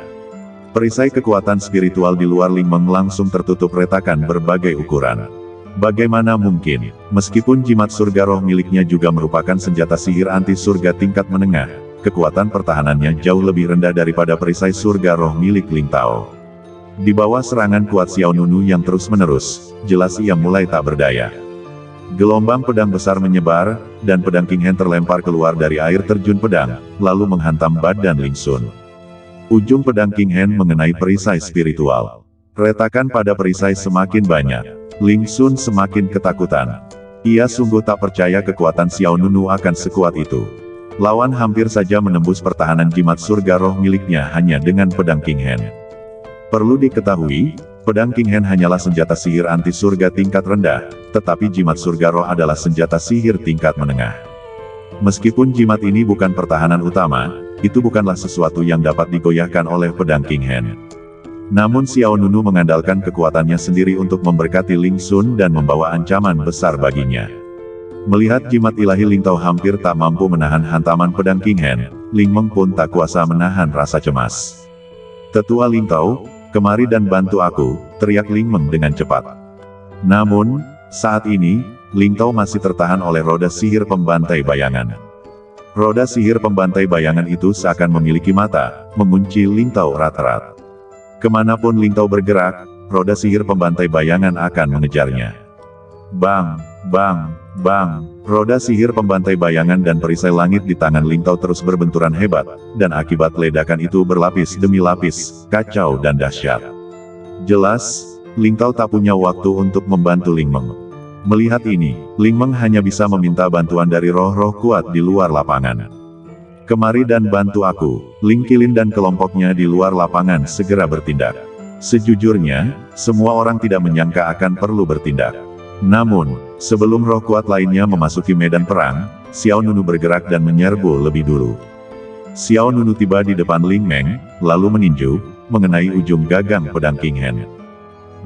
Perisai kekuatan spiritual di luar Ling Meng langsung tertutup retakan berbagai ukuran. Bagaimana mungkin, meskipun jimat surga roh miliknya juga merupakan senjata sihir anti surga tingkat menengah, kekuatan pertahanannya jauh lebih rendah daripada perisai surga roh milik Ling Tao. Di bawah serangan kuat Xiao Nunu yang terus-menerus, jelas ia mulai tak berdaya. Gelombang pedang besar menyebar, dan pedang King Hen terlempar keluar dari air terjun pedang, lalu menghantam badan Ling Sun. Ujung pedang King Hen mengenai perisai spiritual. Retakan pada perisai semakin banyak. Ling Sun semakin ketakutan. Ia sungguh tak percaya kekuatan Xiao Nunu akan sekuat itu. Lawan hampir saja menembus pertahanan jimat surga roh miliknya hanya dengan pedang King Hen. Perlu diketahui, pedang King Hen hanyalah senjata sihir anti surga tingkat rendah, tetapi jimat surga roh adalah senjata sihir tingkat menengah. Meskipun jimat ini bukan pertahanan utama, itu bukanlah sesuatu yang dapat digoyahkan oleh pedang King Hen. Namun Xiao Nunu mengandalkan kekuatannya sendiri untuk memberkati Ling Sun dan membawa ancaman besar baginya. Melihat jimat ilahi Ling Tao hampir tak mampu menahan hantaman pedang King Hen, Ling Meng pun tak kuasa menahan rasa cemas. "Tetua Ling Tao, kemari dan bantu aku," teriak Ling Meng dengan cepat. Namun, saat ini, Ling Tao masih tertahan oleh roda sihir pembantai bayangan. Roda sihir pembantai bayangan itu seakan memiliki mata, mengunci Ling Tao erat-erat. Kemanapun Ling Tao bergerak, roda sihir pembantai bayangan akan mengejarnya. Bang, bang, bang, roda sihir pembantai bayangan dan perisai langit di tangan Ling Tao terus berbenturan hebat, dan akibat ledakan itu berlapis demi lapis, kacau dan dahsyat. Jelas, Ling Tao tak punya waktu untuk membantu Ling Meng. Melihat ini, Ling Meng hanya bisa meminta bantuan dari roh-roh kuat di luar lapangan. "Kemari dan bantu aku." Ling Qilin dan kelompoknya di luar lapangan segera bertindak. Sejujurnya, semua orang tidak menyangka akan perlu bertindak. Namun, sebelum roh kuat lainnya memasuki medan perang, Xiao Nunu bergerak dan menyerbu lebih dulu. Xiao Nunu tiba di depan Ling Meng, lalu meninju, mengenai ujung gagang pedang King Hen.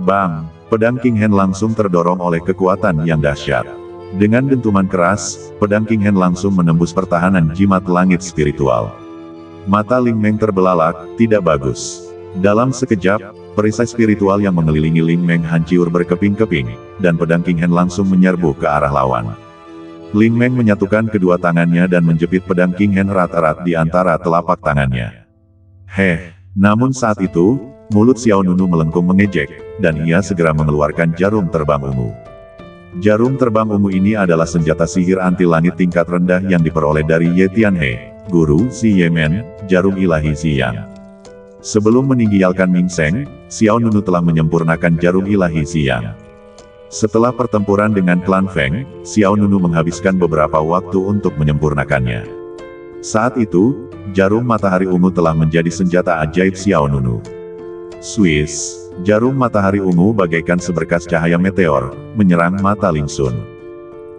Bang! Pedang King Hen langsung terdorong oleh kekuatan yang dahsyat. Dengan dentuman keras, pedang King Hen langsung menembus pertahanan jimat langit spiritual. Mata Ling Meng terbelalak, tidak bagus. Dalam sekejap, perisai spiritual yang mengelilingi Ling Meng hancur berkeping-keping, dan pedang King Hen langsung menyerbu ke arah lawan. Ling Meng menyatukan kedua tangannya dan menjepit pedang King Hen erat-erat di antara telapak tangannya. Namun saat itu, mulut Xiao Nunu melengkung mengejek, dan ia segera mengeluarkan jarum terbang ungu. Jarum terbang ungu ini adalah senjata sihir anti langit tingkat rendah yang diperoleh dari Ye Tianhe, guru Zi Yemen, jarum ilahi Ziyang. Sebelum meninggalkan Ming Seng, Xiao Nunu telah menyempurnakan jarum ilahi Ziyang. Setelah pertempuran dengan klan Feng, Xiao Nunu menghabiskan beberapa waktu untuk menyempurnakannya. Saat itu, jarum matahari ungu telah menjadi senjata ajaib Xiao Nunu. Swiss, jarum matahari ungu bagaikan seberkas cahaya meteor, menyerang mata Ling Sun.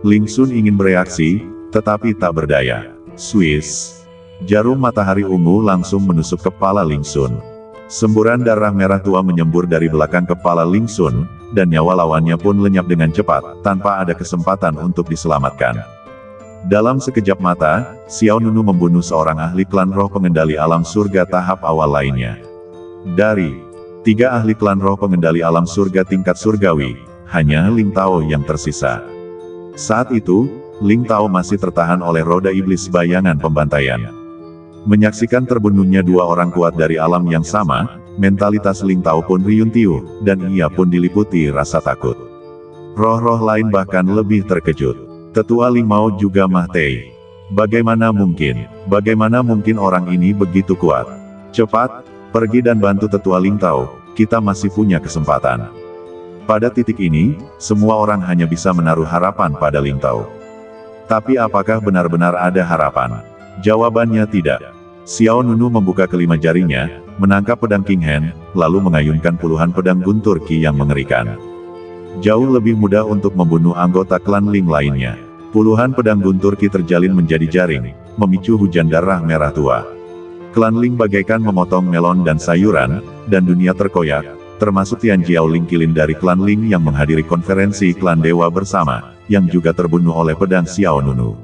Ling Sun ingin bereaksi, tetapi tak berdaya. Swiss, jarum matahari ungu langsung menusuk kepala Ling Sun. Semburan darah merah tua menyembur dari belakang kepala Ling Sun, dan nyawa lawannya pun lenyap dengan cepat, tanpa ada kesempatan untuk diselamatkan. Dalam sekejap mata, Xiao Nunu membunuh seorang ahli klan roh pengendali alam surga tahap awal lainnya. Dari 3 ahli klan roh pengendali alam surga tingkat surgawi, hanya Ling Tao yang tersisa. Saat itu, Ling Tao masih tertahan oleh roda iblis bayangan pembantaian. Menyaksikan terbunuhnya 2 orang kuat dari alam yang sama, mentalitas Ling Tao pun riuntiu, dan ia pun diliputi rasa takut. Roh-roh lain bahkan lebih terkejut. Tetua Ling Mao juga Mah Tei. Bagaimana mungkin orang ini begitu kuat? Cepat, pergi dan bantu Tetua Ling Tao, kita masih punya kesempatan. Pada titik ini, semua orang hanya bisa menaruh harapan pada Ling Tao. Tapi apakah benar-benar ada harapan? Jawabannya tidak. Xiao Nunu membuka kelima jarinya, menangkap pedang King Hen, lalu mengayunkan puluhan pedang guntur Qi yang mengerikan. Jauh lebih mudah untuk membunuh anggota klan Ling lainnya. Puluhan pedang guntur Qi terjalin menjadi jaring, memicu hujan darah merah tua. Klan Ling bagaikan memotong melon dan sayuran, dan dunia terkoyak, termasuk Tian Jiao Ling Qilin dari klan Ling yang menghadiri konferensi klan dewa bersama, yang juga terbunuh oleh pedang Xiao Nunu.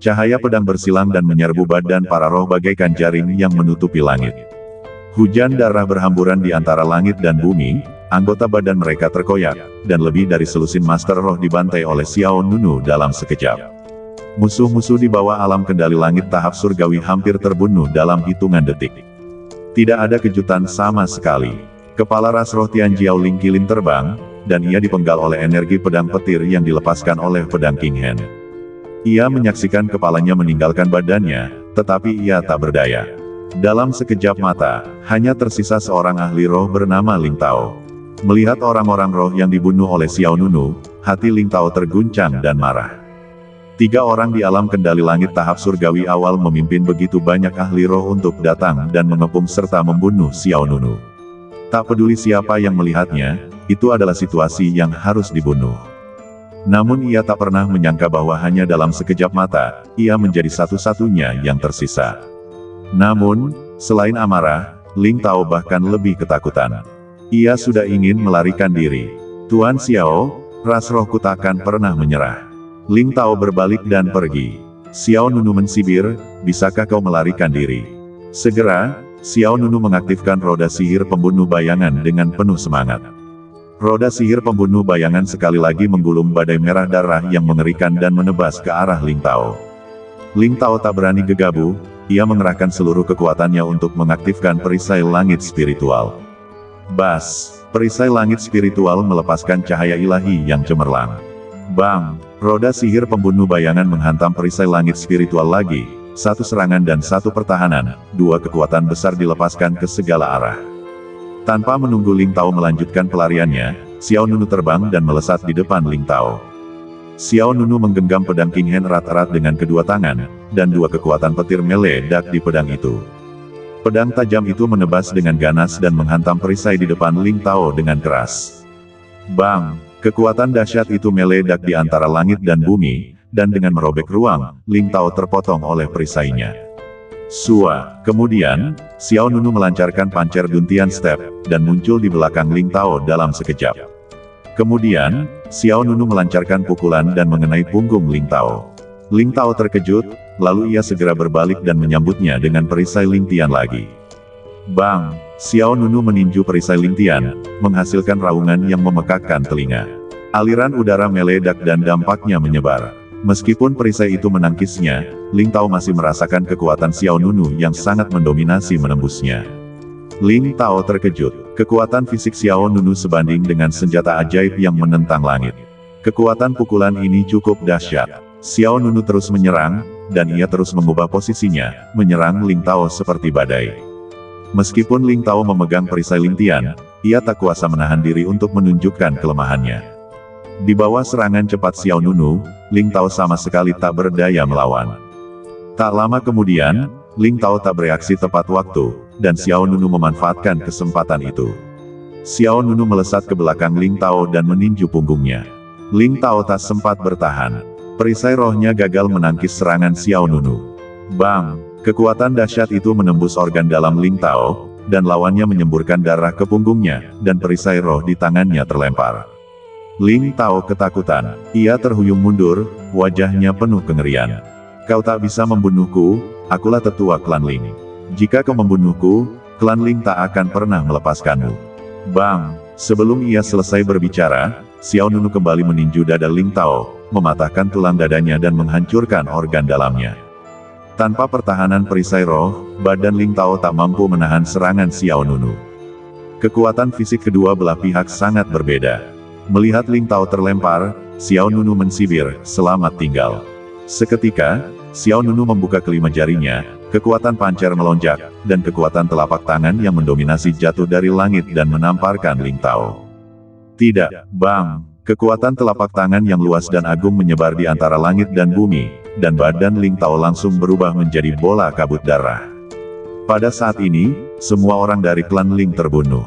Cahaya pedang bersilang dan menyerbu badan para roh bagaikan jaring yang menutupi langit. Hujan darah berhamburan di antara langit dan bumi, anggota badan mereka terkoyak, dan lebih dari selusin master roh dibantai oleh Xiao Nunu dalam sekejap. Musuh-musuh di bawah alam kendali langit tahap surgawi hampir terbunuh dalam hitungan detik. Tidak ada kejutan sama sekali. Kepala ras roh Tian Jiao Ling Qilin terbang, dan ia dipenggal oleh energi pedang petir yang dilepaskan oleh pedang King Hen. Ia menyaksikan kepalanya meninggalkan badannya, tetapi ia tak berdaya. Dalam sekejap mata, hanya tersisa seorang ahli roh bernama Ling Tao. Melihat orang-orang roh yang dibunuh oleh Xiao Nunu, hati Ling Tao terguncang dan marah. 3 orang di alam kendali langit tahap surgawi awal memimpin begitu banyak ahli roh untuk datang dan mengepung serta membunuh Xiao Nunu. Tak peduli siapa yang melihatnya, itu adalah situasi yang harus dibunuh. Namun ia tak pernah menyangka bahwa hanya dalam sekejap mata, ia menjadi satu-satunya yang tersisa. Namun, selain amarah, Ling Tao bahkan lebih ketakutan. Ia sudah ingin melarikan diri. Tuan Xiao, ras rohku takkan pernah menyerah. Ling Tao berbalik dan pergi. Xiao Nunu mensibir, bisakah kau melarikan diri? Segera, Xiao Nunu mengaktifkan roda sihir pembunuh bayangan dengan penuh semangat. Roda sihir pembunuh bayangan sekali lagi menggulung badai merah darah yang mengerikan dan menebas ke arah Ling Tao. Ling Tao tak berani gegabah, ia mengerahkan seluruh kekuatannya untuk mengaktifkan perisai langit spiritual. Bas, perisai langit spiritual melepaskan cahaya ilahi yang cemerlang. Bang, roda sihir pembunuh bayangan menghantam perisai langit spiritual lagi, 1 serangan dan 1 pertahanan, 2 kekuatan besar dilepaskan ke segala arah. Tanpa menunggu Ling Tao melanjutkan pelariannya, Xiao Nunu terbang dan melesat di depan Ling Tao. Xiao Nunu menggenggam pedang King Hen erat-erat dengan kedua tangan, dan 2 kekuatan petir meledak di pedang itu. Pedang tajam itu menebas dengan ganas dan menghantam perisai di depan Ling Tao dengan keras. Bang! Kekuatan dahsyat itu meledak di antara langit dan bumi, dan dengan merobek ruang, Ling Tao terpotong oleh perisainya. Sua. Kemudian, Xiao Nunu melancarkan pancer Duntian Step, dan muncul di belakang Ling Tao dalam sekejap. Kemudian, Xiao Nunu melancarkan pukulan dan mengenai punggung Ling Tao. Ling Tao terkejut, lalu ia segera berbalik dan menyambutnya dengan perisai Ling Tian lagi. Bang! Xiao Nunu meninju perisai Ling Tian, menghasilkan raungan yang memekakkan telinga. Aliran udara meledak dan dampaknya menyebar. Meskipun perisai itu menangkisnya, Ling Tao masih merasakan kekuatan Xiao Nunu yang sangat mendominasi menembusnya. Ling Tao terkejut. Kekuatan fisik Xiao Nunu sebanding dengan senjata ajaib yang menentang langit. Kekuatan pukulan ini cukup dahsyat. Xiao Nunu terus menyerang, dan ia terus mengubah posisinya, menyerang Ling Tao seperti badai. Meskipun Ling Tao memegang perisai Ling Tian, ia tak kuasa menahan diri untuk menunjukkan kelemahannya. Di bawah serangan cepat Xiao Nunu, Ling Tao sama sekali tak berdaya melawan. Tak lama kemudian, Ling Tao tak bereaksi tepat waktu, dan Xiao Nunu memanfaatkan kesempatan itu. Xiao Nunu melesat ke belakang Ling Tao dan meninju punggungnya. Ling Tao tak sempat bertahan. Perisai rohnya gagal menangkis serangan Xiao Nunu. Bang! Kekuatan dahsyat itu menembus organ dalam Ling Tao, dan lawannya menyemburkan darah ke punggungnya, dan perisai roh di tangannya terlempar. Ling Tao ketakutan. Ia terhuyung mundur, wajahnya penuh kengerian. Kau tak bisa membunuhku, akulah tetua klan Ling. Jika kau membunuhku, klan Ling tak akan pernah melepaskanmu. Bang! Sebelum ia selesai berbicara, Xiao Nunu kembali meninju dada Ling Tao, mematahkan tulang dadanya dan menghancurkan organ dalamnya. Tanpa pertahanan perisai roh, badan Ling Tao tak mampu menahan serangan Xiao Nunu. Kekuatan fisik kedua belah pihak sangat berbeda. Melihat Ling Tao terlempar, Xiao Nunu mensibir, "Selamat tinggal." Seketika, Xiao Nunu membuka kelima jarinya, kekuatan pancer melonjak, dan kekuatan telapak tangan yang mendominasi jatuh dari langit dan menamparkan Ling Tao. Tidak, Bang! Kekuatan telapak tangan yang luas dan agung menyebar di antara langit dan bumi, dan badan Ling Tao langsung berubah menjadi bola kabut darah. Pada saat ini, semua orang dari klan Ling terbunuh.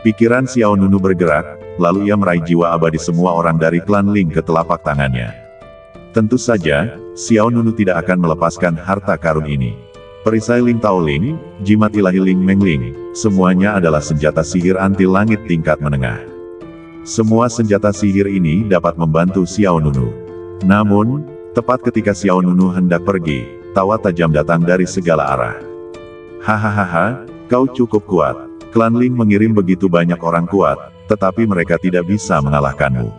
Pikiran Xiao Nunu bergerak, lalu ia meraih jiwa abadi semua orang dari klan Ling ke telapak tangannya. Tentu saja, Xiao Nunu tidak akan melepaskan harta karun ini. Perisai Ling Tao Ling, jimat ilahi Ling Meng Ling, semuanya adalah senjata sihir anti langit tingkat menengah. Semua senjata sihir ini dapat membantu Xiao Nunu. Namun, tepat ketika Xiao Nunu hendak pergi, tawa tajam datang dari segala arah. Hahaha, kau cukup kuat. Klan Ling mengirim begitu banyak orang kuat, tetapi mereka tidak bisa mengalahkanmu.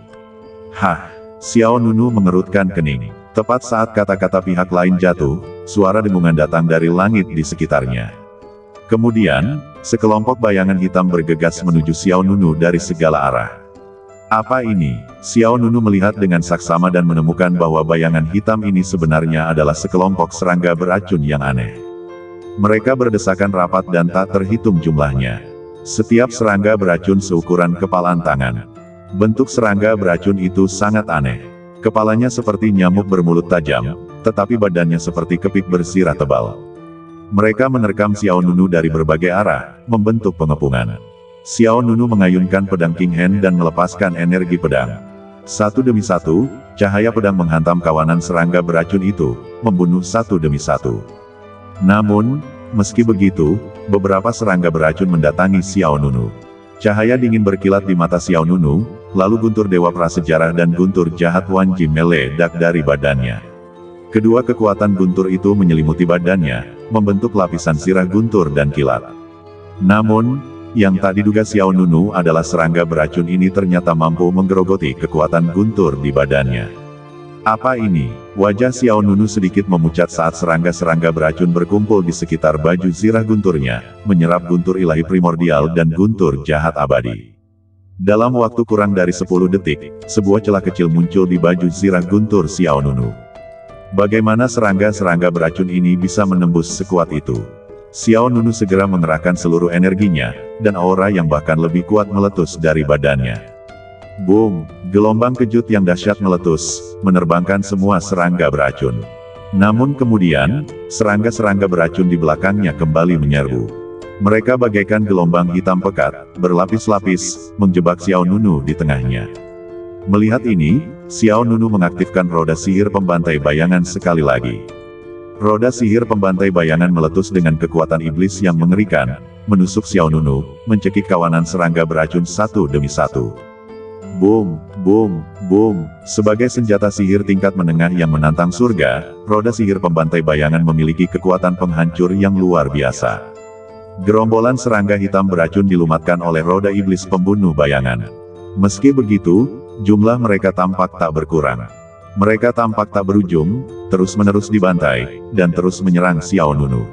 Hah! Xiao Nunu mengerutkan kening. Tepat saat kata-kata pihak lain jatuh, suara dengungan datang dari langit di sekitarnya. Kemudian, sekelompok bayangan hitam bergegas menuju Xiao Nunu dari segala arah. Apa ini? Xiao Nunu melihat dengan saksama dan menemukan bahwa bayangan hitam ini sebenarnya adalah sekelompok serangga beracun yang aneh. Mereka berdesakan rapat dan tak terhitung jumlahnya. Setiap serangga beracun seukuran kepalan tangan. Bentuk serangga beracun itu sangat aneh. Kepalanya seperti nyamuk bermulut tajam, tetapi badannya seperti kepik bersirah tebal. Mereka menerkam Xiao Nunu dari berbagai arah, membentuk pengepungan. Xiao Nunu mengayunkan pedang King Hen dan melepaskan energi pedang. Satu demi satu, cahaya pedang menghantam kawanan serangga beracun itu, membunuh satu demi satu. Namun, meski begitu, beberapa serangga beracun mendatangi Xiao Nunu. Cahaya dingin berkilat di mata Xiao Nunu, lalu guntur Dewa Prasejarah dan guntur jahat Wan Ji meledak dari badannya. Kedua kekuatan guntur itu menyelimuti badannya, membentuk lapisan sirah guntur dan kilat. Namun, yang tak diduga Xiao Nunu adalah serangga beracun ini ternyata mampu menggerogoti kekuatan guntur di badannya. Apa ini? Wajah Xiao Nunu sedikit memucat saat serangga-serangga beracun berkumpul di sekitar baju zirah gunturnya, menyerap guntur ilahi primordial dan guntur jahat abadi. Dalam waktu kurang dari 10 detik, sebuah celah kecil muncul di baju zirah guntur Xiao Nunu. Bagaimana serangga-serangga beracun ini bisa menembus sekuat itu? Xiao Nunu segera mengerahkan seluruh energinya, dan aura yang bahkan lebih kuat meletus dari badannya. Boom! Gelombang kejut yang dahsyat meletus, menerbangkan semua serangga beracun. Namun kemudian, serangga-serangga beracun di belakangnya kembali menyerbu. Mereka bagaikan gelombang hitam pekat, berlapis-lapis, menjebak Xiao Nunu di tengahnya. Melihat ini, Xiao Nunu mengaktifkan roda sihir pembantai bayangan sekali lagi. Roda sihir pembantai bayangan meletus dengan kekuatan iblis yang mengerikan, menusuk Xiao Nunu, mencekik kawanan serangga beracun satu demi satu. Boom, boom, boom. Sebagai senjata sihir tingkat menengah yang menantang surga, roda sihir pembantai bayangan memiliki kekuatan penghancur yang luar biasa. Gerombolan serangga hitam beracun dilumatkan oleh roda iblis pembunuh bayangan. Meski begitu, jumlah mereka tampak tak berkurang. Mereka tampak tak berujung, terus-menerus dibantai, dan terus menyerang Xiao Nunu.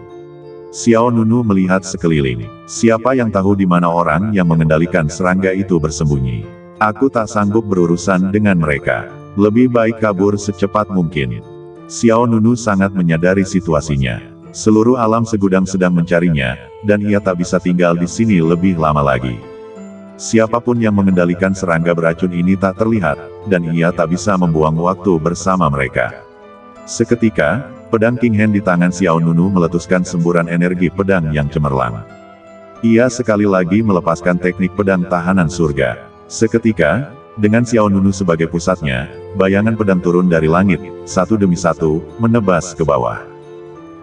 Xiao Nunu melihat sekeliling. Siapa yang tahu di mana orang yang mengendalikan serangga itu bersembunyi? Aku tak sanggup berurusan dengan mereka. Lebih baik kabur secepat mungkin. Xiao Nunu sangat menyadari situasinya. Seluruh alam segudang sedang mencarinya, dan ia tak bisa tinggal di sini lebih lama lagi. Siapapun yang mengendalikan serangga beracun ini tak terlihat, dan ia tak bisa membuang waktu bersama mereka. Seketika, pedang King Hen di tangan Xiao Nunu meletuskan semburan energi pedang yang cemerlang. Ia sekali lagi melepaskan teknik pedang tahanan surga. Seketika, dengan Xiao Nunu sebagai pusatnya, bayangan pedang turun dari langit, satu demi satu, menebas ke bawah.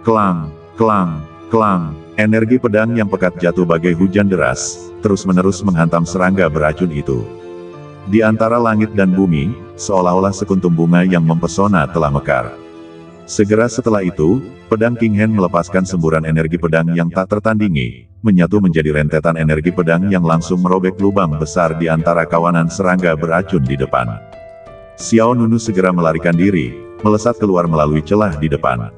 Klang, klang, klang, energi pedang yang pekat jatuh bagai hujan deras, terus-menerus menghantam serangga beracun itu. Di antara langit dan bumi, seolah-olah sekuntum bunga yang mempesona telah mekar. Segera setelah itu, pedang King Hen melepaskan semburan energi pedang yang tak tertandingi, menyatu menjadi rentetan energi pedang yang langsung merobek lubang besar di antara kawanan serangga beracun di depan. Xiao Nunu segera melarikan diri, melesat keluar melalui celah di depan.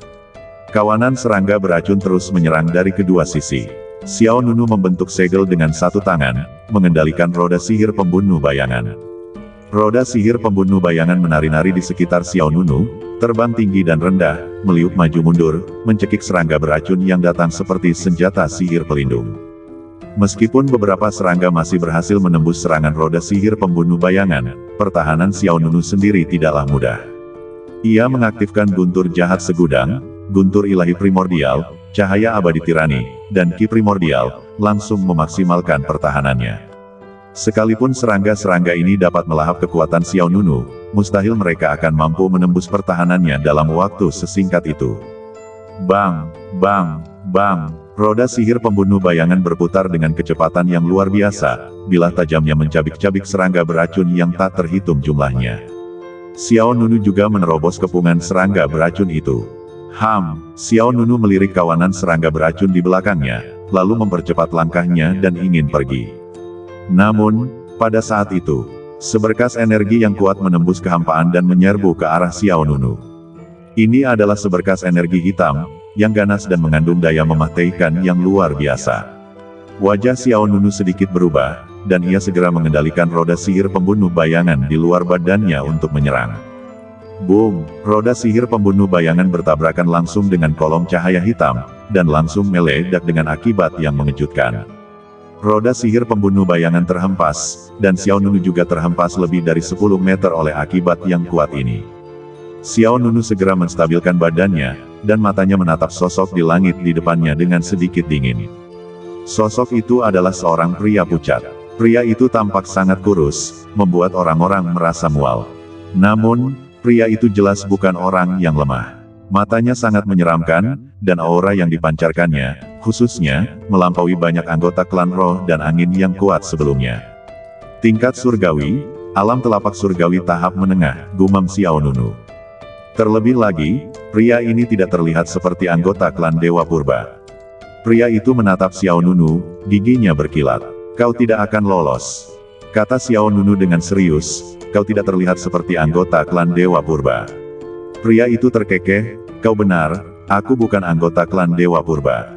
Kawanan serangga beracun terus menyerang dari kedua sisi. Xiao Nunu membentuk segel dengan satu tangan, mengendalikan roda sihir pembunuh bayangan. Roda sihir pembunuh bayangan menari-nari di sekitar Xiao Nunu, terbang tinggi dan rendah, meliuk maju mundur, mencekik serangga beracun yang datang seperti senjata sihir pelindung. Meskipun beberapa serangga masih berhasil menembus serangan roda sihir pembunuh bayangan, pertahanan Xiao Nunu sendiri tidaklah mudah. Ia mengaktifkan guntur jahat segudang, guntur ilahi primordial, cahaya abadi tirani, dan ki primordial, langsung memaksimalkan pertahanannya. Sekalipun serangga-serangga ini dapat melahap kekuatan Xiao Nunu, mustahil mereka akan mampu menembus pertahanannya dalam waktu sesingkat itu. Bang, bang, bang, roda sihir pembunuh bayangan berputar dengan kecepatan yang luar biasa, bilah tajamnya mencabik-cabik serangga beracun yang tak terhitung jumlahnya. Xiao Nunu juga menerobos kepungan serangga beracun itu. Xiao Nunu melirik kawanan serangga beracun di belakangnya, lalu mempercepat langkahnya dan ingin pergi. Namun, pada saat itu, seberkas energi yang kuat menembus kehampaan dan menyerbu ke arah Xiao Nunu. Ini adalah seberkas energi hitam, yang ganas dan mengandung daya mematikan yang luar biasa. Wajah Xiao Nunu sedikit berubah, dan ia segera mengendalikan roda sihir pembunuh bayangan di luar badannya untuk menyerang. Boom, roda sihir pembunuh bayangan bertabrakan langsung dengan kolom cahaya hitam, dan langsung meledak dengan akibat yang mengejutkan. Roda sihir pembunuh bayangan terhempas, dan Xiao Nunu juga terhempas lebih dari 10 meter oleh akibat yang kuat ini. Xiao Nunu segera menstabilkan badannya, dan matanya menatap sosok di langit di depannya dengan sedikit dingin. Sosok itu adalah seorang pria pucat. Pria itu tampak sangat kurus, membuat orang-orang merasa mual. Namun, pria itu jelas bukan orang yang lemah. Matanya sangat menyeramkan, dan aura yang dipancarkannya, khususnya, melampaui banyak anggota klan roh dan angin yang kuat sebelumnya. Tingkat surgawi, alam telapak surgawi tahap menengah, gumam Xiao Nunu. Terlebih lagi, pria ini tidak terlihat seperti anggota klan Dewa Purba. Pria itu menatap Xiao Nunu, giginya berkilat. Kau tidak akan lolos. Kata Xiao Nunu dengan serius, kau tidak terlihat seperti anggota klan Dewa Purba. Pria itu terkekeh, kau benar, aku bukan anggota klan Dewa Purba.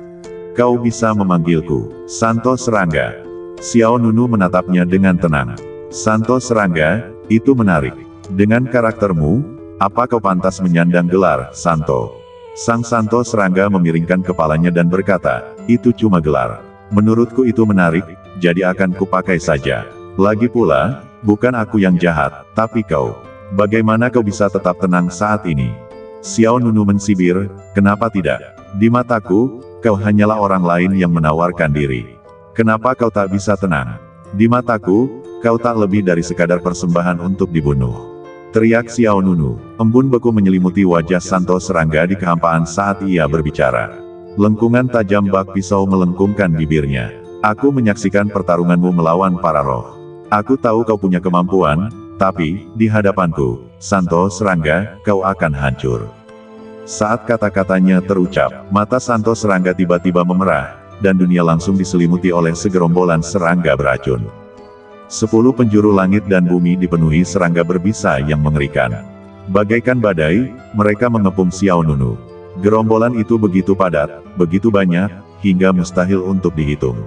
Kau bisa memanggilku Santo Serangga. Xiao Nunu menatapnya dengan tenang. Santo Serangga, itu menarik. Dengan karaktermu, apa kau pantas menyandang gelar Santo? Sang Santo Serangga memiringkan kepalanya dan berkata, itu cuma gelar. Menurutku itu menarik, jadi akan kupakai saja. Lagi pula, bukan aku yang jahat, tapi kau. Bagaimana kau bisa tetap tenang saat ini? Xiao Nunu mensibir, kenapa tidak? Di mataku, kau hanyalah orang lain yang menawarkan diri. Kenapa kau tak bisa tenang? Di mataku, kau tak lebih dari sekadar persembahan untuk dibunuh. Teriak Xiao Nunu. Embun beku menyelimuti wajah Santo Serangga di kehampaan saat ia berbicara. Lengkungan tajam bak pisau melengkungkan bibirnya. Aku menyaksikan pertarunganmu melawan para roh. Aku tahu kau punya kemampuan, tapi, di hadapanku, Santo Serangga, kau akan hancur. Saat kata-katanya terucap, mata Santo Serangga tiba-tiba memerah, dan dunia langsung diselimuti oleh segerombolan serangga beracun. 10 penjuru langit dan bumi dipenuhi serangga berbisa yang mengerikan. Bagaikan badai, mereka mengepung Xiao Nunu. Gerombolan itu begitu padat, begitu banyak, hingga mustahil untuk dihitung.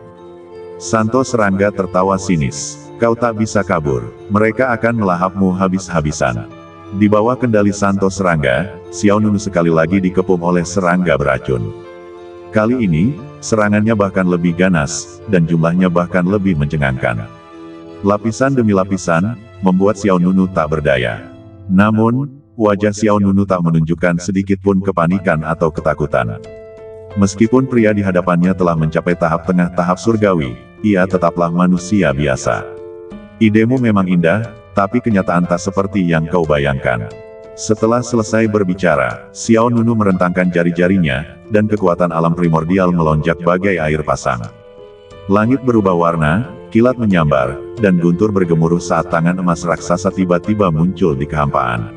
Santo Serangga tertawa sinis. Kau tak bisa kabur, mereka akan melahapmu habis-habisan. Di bawah kendali Santo Serangga, Xiao Nunu sekali lagi dikepung oleh serangga beracun. Kali ini, serangannya bahkan lebih ganas, dan jumlahnya bahkan lebih mencengangkan. Lapisan demi lapisan, membuat Xiao Nunu tak berdaya. Namun, wajah Xiao Nunu tak menunjukkan sedikit pun kepanikan atau ketakutan. Meskipun pria di hadapannya telah mencapai tahap tengah tahap surgawi, ia tetaplah manusia biasa. Idemu memang indah, tapi kenyataan tak seperti yang kau bayangkan. Setelah selesai berbicara, Xiao Nunu merentangkan jari-jarinya, dan kekuatan alam primordial melonjak bagai air pasang. Langit berubah warna, kilat menyambar, dan guntur bergemuruh saat tangan emas raksasa tiba-tiba muncul di kehampaan.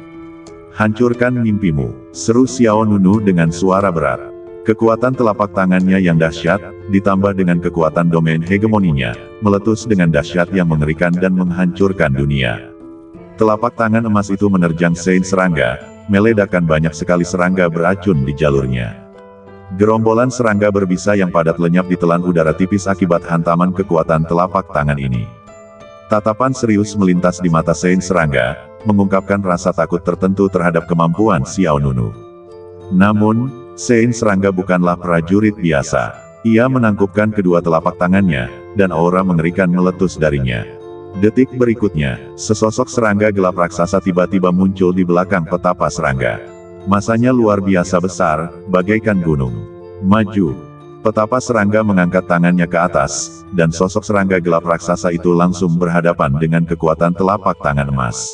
Hancurkan mimpimu, seru Xiao Nunu dengan suara berat. Kekuatan telapak tangannya yang dahsyat, ditambah dengan kekuatan domain hegemoninya, meletus dengan dahsyat yang mengerikan dan menghancurkan dunia. Telapak tangan emas itu menerjang Sein Serangga, meledakan banyak sekali serangga beracun di jalurnya. Gerombolan serangga berbisa yang padat lenyap ditelan udara tipis akibat hantaman kekuatan telapak tangan ini. Tatapan serius melintas di mata Sein Serangga, mengungkapkan rasa takut tertentu terhadap kemampuan Xiao Nunu. Namun, Sein Serangga bukanlah prajurit biasa. Ia menangkupkan kedua telapak tangannya, dan aura mengerikan meletus darinya. Detik berikutnya, sesosok serangga gelap raksasa tiba-tiba muncul di belakang petapa serangga. Masanya luar biasa besar, bagaikan gunung. Maju. Petapa serangga mengangkat tangannya ke atas, dan sosok serangga gelap raksasa itu langsung berhadapan dengan kekuatan telapak tangan emas.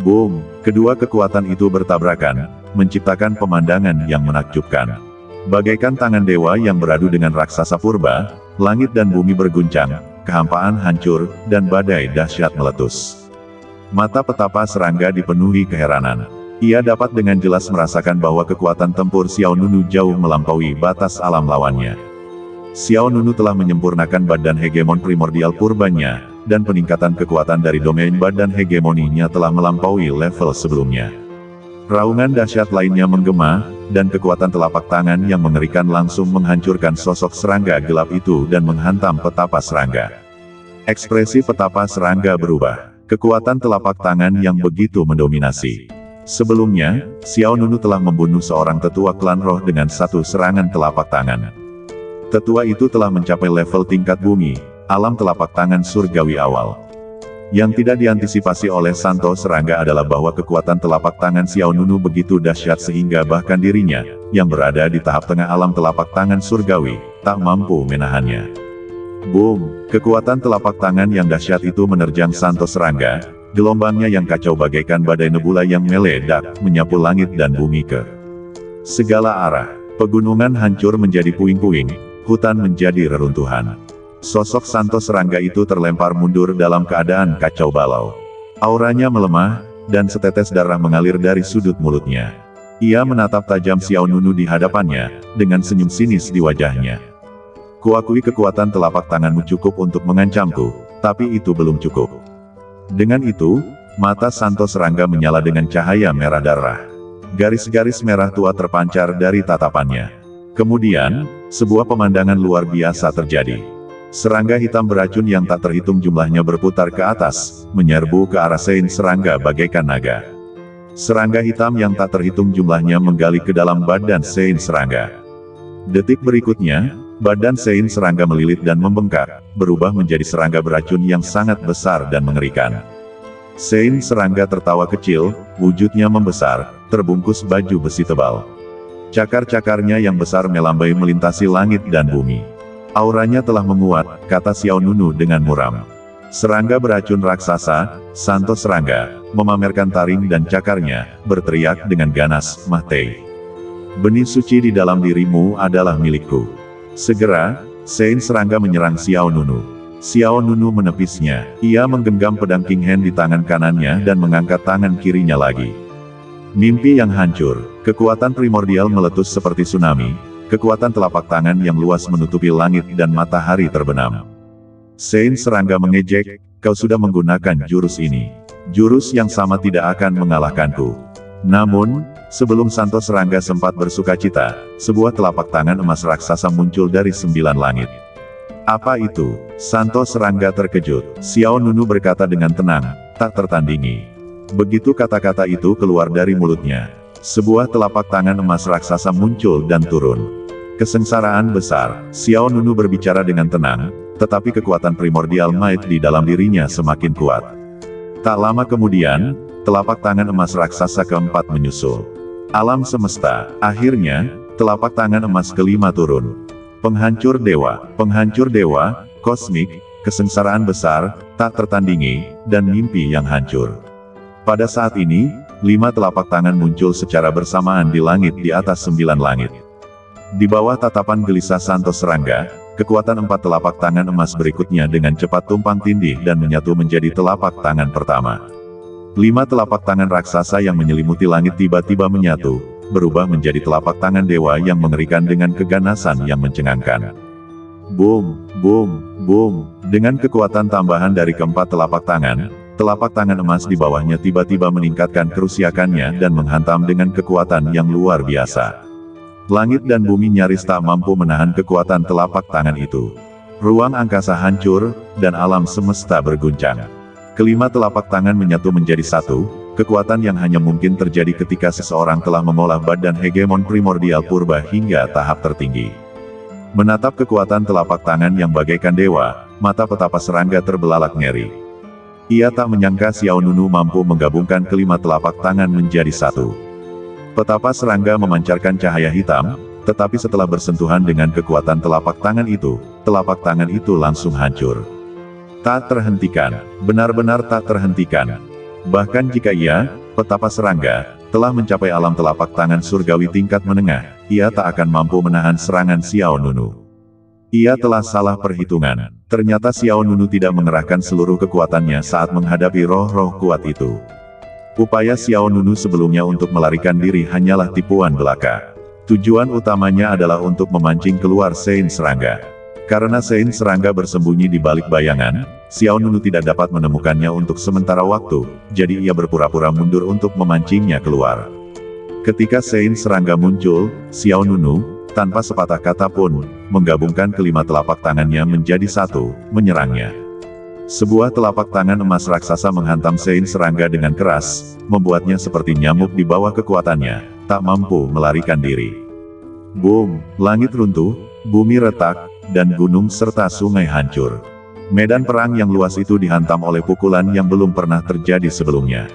Boom! Kedua kekuatan itu bertabrakan, menciptakan pemandangan yang menakjubkan. Bagaikan tangan dewa yang beradu dengan raksasa purba, langit dan bumi berguncang, kehampaan hancur, dan badai dahsyat meletus. Mata petapa serangga dipenuhi keheranan. Ia dapat dengan jelas merasakan bahwa kekuatan tempur Xiao Nunu jauh melampaui batas alam lawannya. Xiao Nunu telah menyempurnakan badan hegemon primordial purbanya, dan peningkatan kekuatan dari domain badan hegemoninya telah melampaui level sebelumnya. Raungan dahsyat lainnya menggema, dan kekuatan telapak tangan yang mengerikan langsung menghancurkan sosok serangga gelap itu dan menghantam petapa serangga. Ekspresi petapa serangga berubah. Kekuatan telapak tangan yang begitu mendominasi. Sebelumnya, Xiao Nunu telah membunuh seorang tetua klan roh dengan satu serangan telapak tangan. Tetua itu telah mencapai level tingkat bumi, alam telapak tangan surgawi awal. Yang tidak diantisipasi oleh Santo Serangga adalah bahwa kekuatan telapak tangan Xiao Nunu begitu dahsyat sehingga bahkan dirinya, yang berada di tahap tengah alam telapak tangan surgawi, tak mampu menahannya. Boom! Kekuatan telapak tangan yang dahsyat itu menerjang Santo Serangga. Gelombangnya yang kacau bagaikan badai nebula yang meledak, menyapu langit dan bumi ke segala arah. Pegunungan hancur menjadi puing-puing, hutan menjadi reruntuhan. Sosok Santo Serangga itu terlempar mundur dalam keadaan kacau balau. Auranya melemah, dan setetes darah mengalir dari sudut mulutnya. Ia menatap tajam Xiao Nunu di hadapannya, dengan senyum sinis di wajahnya. Kuakui kekuatan telapak tanganmu cukup untuk mengancamku, tapi itu belum cukup. Dengan itu, mata Santo Serangga menyala dengan cahaya merah darah. Garis-garis merah tua terpancar dari tatapannya. Kemudian, sebuah pemandangan luar biasa terjadi. Serangga hitam beracun yang tak terhitung jumlahnya berputar ke atas, menyerbu ke arah Sein Serangga bagaikan naga. Serangga hitam yang tak terhitung jumlahnya menggali ke dalam badan Sein Serangga. Detik berikutnya, badan Sein Serangga melilit dan membengkak, berubah menjadi serangga beracun yang sangat besar dan mengerikan. Sein Serangga tertawa kecil, wujudnya membesar, terbungkus baju besi tebal. Cakar-cakarnya yang besar melambai melintasi langit dan bumi. Auranya telah menguat, kata Xiao Nunu dengan muram. Serangga beracun raksasa, Santo Serangga, memamerkan taring dan cakarnya, berteriak dengan ganas, "Mahtei! Benih suci di dalam dirimu adalah milikku." Segera, Sein Serangga menyerang Xiao Nunu. Xiao Nunu menepisnya. Ia menggenggam pedang King Hen di tangan kanannya dan mengangkat tangan kirinya lagi. Mimpi yang hancur. Kekuatan primordial meletus seperti tsunami. Kekuatan telapak tangan yang luas menutupi langit dan matahari terbenam. Sein Serangga mengejek, "Kau sudah menggunakan jurus ini. Jurus yang sama tidak akan mengalahkanku." Namun, sebelum Santo Serangga sempat bersukacita, sebuah telapak tangan emas raksasa muncul dari 9 langit. "Apa itu?" Santo Serangga terkejut. Xiao Nunu berkata dengan tenang, "Tak tertandingi." Begitu kata-kata itu keluar dari mulutnya, sebuah telapak tangan emas raksasa muncul dan turun. Kesengsaraan besar. Xiao Nunu berbicara dengan tenang, tetapi kekuatan primordial might di dalam dirinya semakin kuat. Tak lama kemudian, telapak tangan emas raksasa keempat menyusul. Alam semesta. Akhirnya, telapak tangan emas kelima turun. Penghancur dewa, kosmik, kesengsaraan besar, tak tertandingi, dan mimpi yang hancur. Pada saat ini, 5 telapak tangan muncul secara bersamaan di langit di atas 9 langit. Di bawah tatapan gelisah Santo Serangga, kekuatan 4 telapak tangan emas berikutnya dengan cepat tumpang tindih dan menyatu menjadi telapak tangan pertama. 5 telapak tangan raksasa yang menyelimuti langit tiba-tiba menyatu, berubah menjadi telapak tangan dewa yang mengerikan dengan keganasan yang mencengangkan. Boom, boom, boom. Dengan kekuatan tambahan dari keempat telapak tangan emas di bawahnya tiba-tiba meningkatkan kerusakannya dan menghantam dengan kekuatan yang luar biasa. Langit dan bumi nyaris tak mampu menahan kekuatan telapak tangan itu. Ruang angkasa hancur, dan alam semesta berguncang. Kelima telapak tangan menyatu menjadi satu, kekuatan yang hanya mungkin terjadi ketika seseorang telah mengolah badan hegemon primordial purba hingga tahap tertinggi. Menatap kekuatan telapak tangan yang bagaikan dewa, mata petapa serangga terbelalak ngeri. Ia tak menyangka Xiao Nunu mampu menggabungkan kelima telapak tangan menjadi satu. Petapa serangga memancarkan cahaya hitam, tetapi setelah bersentuhan dengan kekuatan telapak tangan itu langsung hancur. Tak terhentikan, benar-benar tak terhentikan. Bahkan jika ia, petapa serangga, telah mencapai alam telapak tangan surgawi tingkat menengah, ia tak akan mampu menahan serangan Xiao Nunu. Ia telah salah perhitungan. Ternyata Xiao Nunu tidak mengerahkan seluruh kekuatannya saat menghadapi roh-roh kuat itu. Upaya Xiao Nunu sebelumnya untuk melarikan diri hanyalah tipuan belaka. Tujuan utamanya adalah untuk memancing keluar Sein Serangga. Karena Sein Serangga bersembunyi di balik bayangan, Xiao Nunu tidak dapat menemukannya untuk sementara waktu, jadi ia berpura-pura mundur untuk memancingnya keluar. Ketika Sein Serangga muncul, Xiao Nunu, tanpa sepatah kata pun, menggabungkan kelima telapak tangannya menjadi satu, menyerangnya. Sebuah telapak tangan emas raksasa menghantam Sein Serangga dengan keras, membuatnya seperti nyamuk di bawah kekuatannya, tak mampu melarikan diri. Boom, langit runtuh, bumi retak, dan gunung serta sungai hancur. Medan perang yang luas itu dihantam oleh pukulan yang belum pernah terjadi sebelumnya.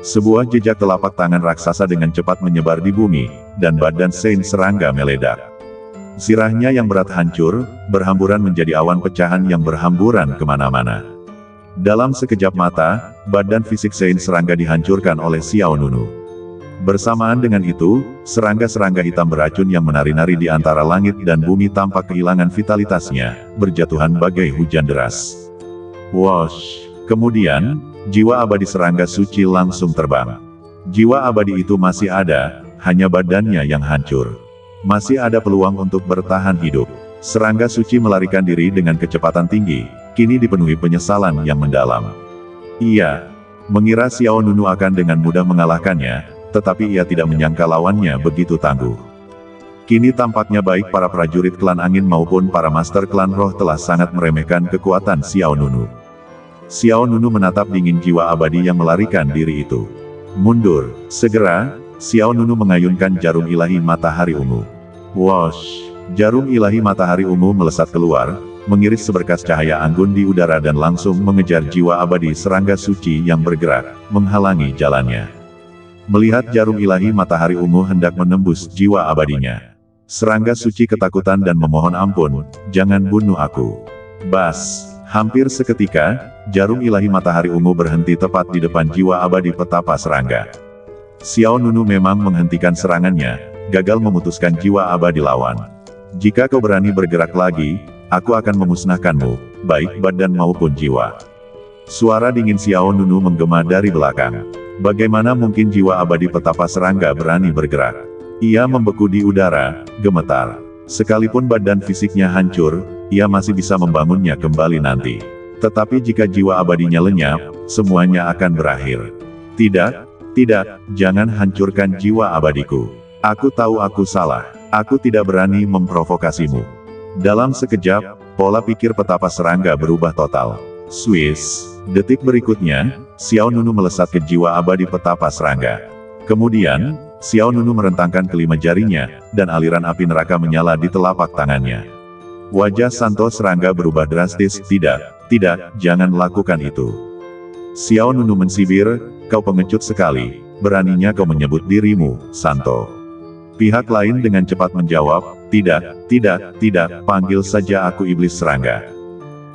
Sebuah jejak telapak tangan raksasa dengan cepat menyebar di bumi, dan badan Sein Serangga meledak. Sirahnya yang berat hancur, berhamburan menjadi awan pecahan yang berhamburan kemana-mana. Dalam sekejap mata, badan fisik Sein Serangga dihancurkan oleh Xiao Nunu. Bersamaan dengan itu, serangga-serangga hitam beracun yang menari-nari di antara langit dan bumi tampak kehilangan vitalitasnya, berjatuhan bagai hujan deras. Wosh! Kemudian, jiwa abadi serangga suci langsung terbang. Jiwa abadi itu masih ada, hanya badannya yang hancur. Masih ada peluang untuk bertahan hidup. Serangga suci melarikan diri dengan kecepatan tinggi, kini dipenuhi penyesalan yang mendalam. Ia mengira Xiao Nunu akan dengan mudah mengalahkannya, tetapi ia tidak menyangka lawannya begitu tangguh. Kini tampaknya baik para prajurit klan angin maupun para master klan roh telah sangat meremehkan kekuatan Xiao Nunu. Xiao Nunu menatap dingin jiwa abadi yang melarikan diri itu. Mundur. Segera, Xiao Nunu mengayunkan jarum ilahi matahari ungu. Wosh! Jarum ilahi matahari ungu melesat keluar, mengiris seberkas cahaya anggun di udara dan langsung mengejar jiwa abadi serangga suci yang bergerak, menghalangi jalannya. Melihat jarum ilahi matahari ungu hendak menembus jiwa abadinya, serangga suci ketakutan dan memohon ampun, "Jangan bunuh aku." Bas! Hampir seketika, jarum ilahi matahari ungu berhenti tepat di depan jiwa abadi petapa serangga. Xiao Nunu memang menghentikan serangannya, gagal memutuskan jiwa abadi lawan. Jika kau berani bergerak lagi, aku akan memusnahkanmu, baik badan maupun jiwa. Suara dingin Xiao Nunu menggema dari belakang. Bagaimana mungkin jiwa abadi petapa serangga berani bergerak? Ia membeku di udara, gemetar. Sekalipun badan fisiknya hancur, ia masih bisa membangunnya kembali nanti. Tetapi jika jiwa abadinya lenyap, semuanya akan berakhir. Tidak, tidak, jangan hancurkan jiwa abadiku. Aku tahu aku salah. Aku tidak berani memprovokasimu. Dalam sekejap, pola pikir petapa serangga berubah total. Swiss. Detik berikutnya, Xiao Nunu melesat ke jiwa abadi petapa serangga. Kemudian, Xiao Nunu merentangkan kelima jarinya, dan aliran api neraka menyala di telapak tangannya. Wajah Santo serangga berubah drastis. Tidak, tidak, jangan lakukan itu. Xiao Nunu mensibir, kau pengecut sekali, beraninya kau menyebut dirimu, Santo. Pihak lain dengan cepat menjawab, tidak, tidak, tidak, panggil saja aku iblis serangga.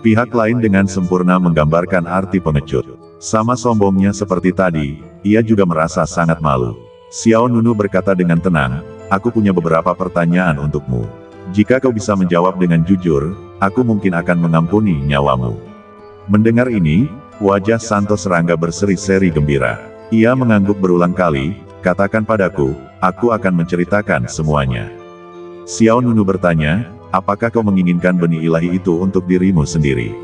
Pihak lain dengan sempurna menggambarkan arti pengecut. Sama sombongnya seperti tadi, ia juga merasa sangat malu. Xiao Nunu berkata dengan tenang, aku punya beberapa pertanyaan untukmu. Jika kau bisa menjawab dengan jujur, aku mungkin akan mengampuni nyawamu. Mendengar ini, wajah Santo serangga berseri-seri gembira. Ia mengangguk berulang kali, katakan padaku, aku akan menceritakan semuanya. Xiao Nunu bertanya, apakah kau menginginkan benih ilahi itu untuk dirimu sendiri?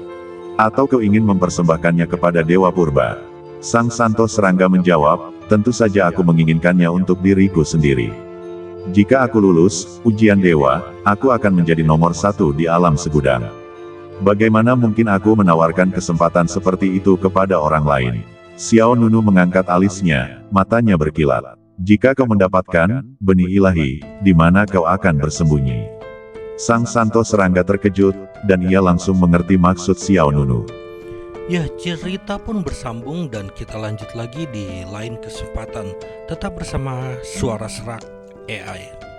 Atau kau ingin mempersembahkannya kepada Dewa Purba? Sang Santo serangga menjawab, tentu saja aku menginginkannya untuk diriku sendiri. Jika aku lulus ujian dewa, aku akan menjadi nomor 1 di alam segudang. Bagaimana mungkin aku menawarkan kesempatan seperti itu kepada orang lain? Xiao Nunu mengangkat alisnya, matanya berkilat. Jika kau mendapatkan benih ilahi, di mana kau akan bersembunyi? Sang Santo serangga terkejut, dan ia langsung mengerti maksud Xiao Nunu. Ya, cerita pun bersambung dan kita lanjut lagi di lain kesempatan. Tetap bersama Suara Serak AI.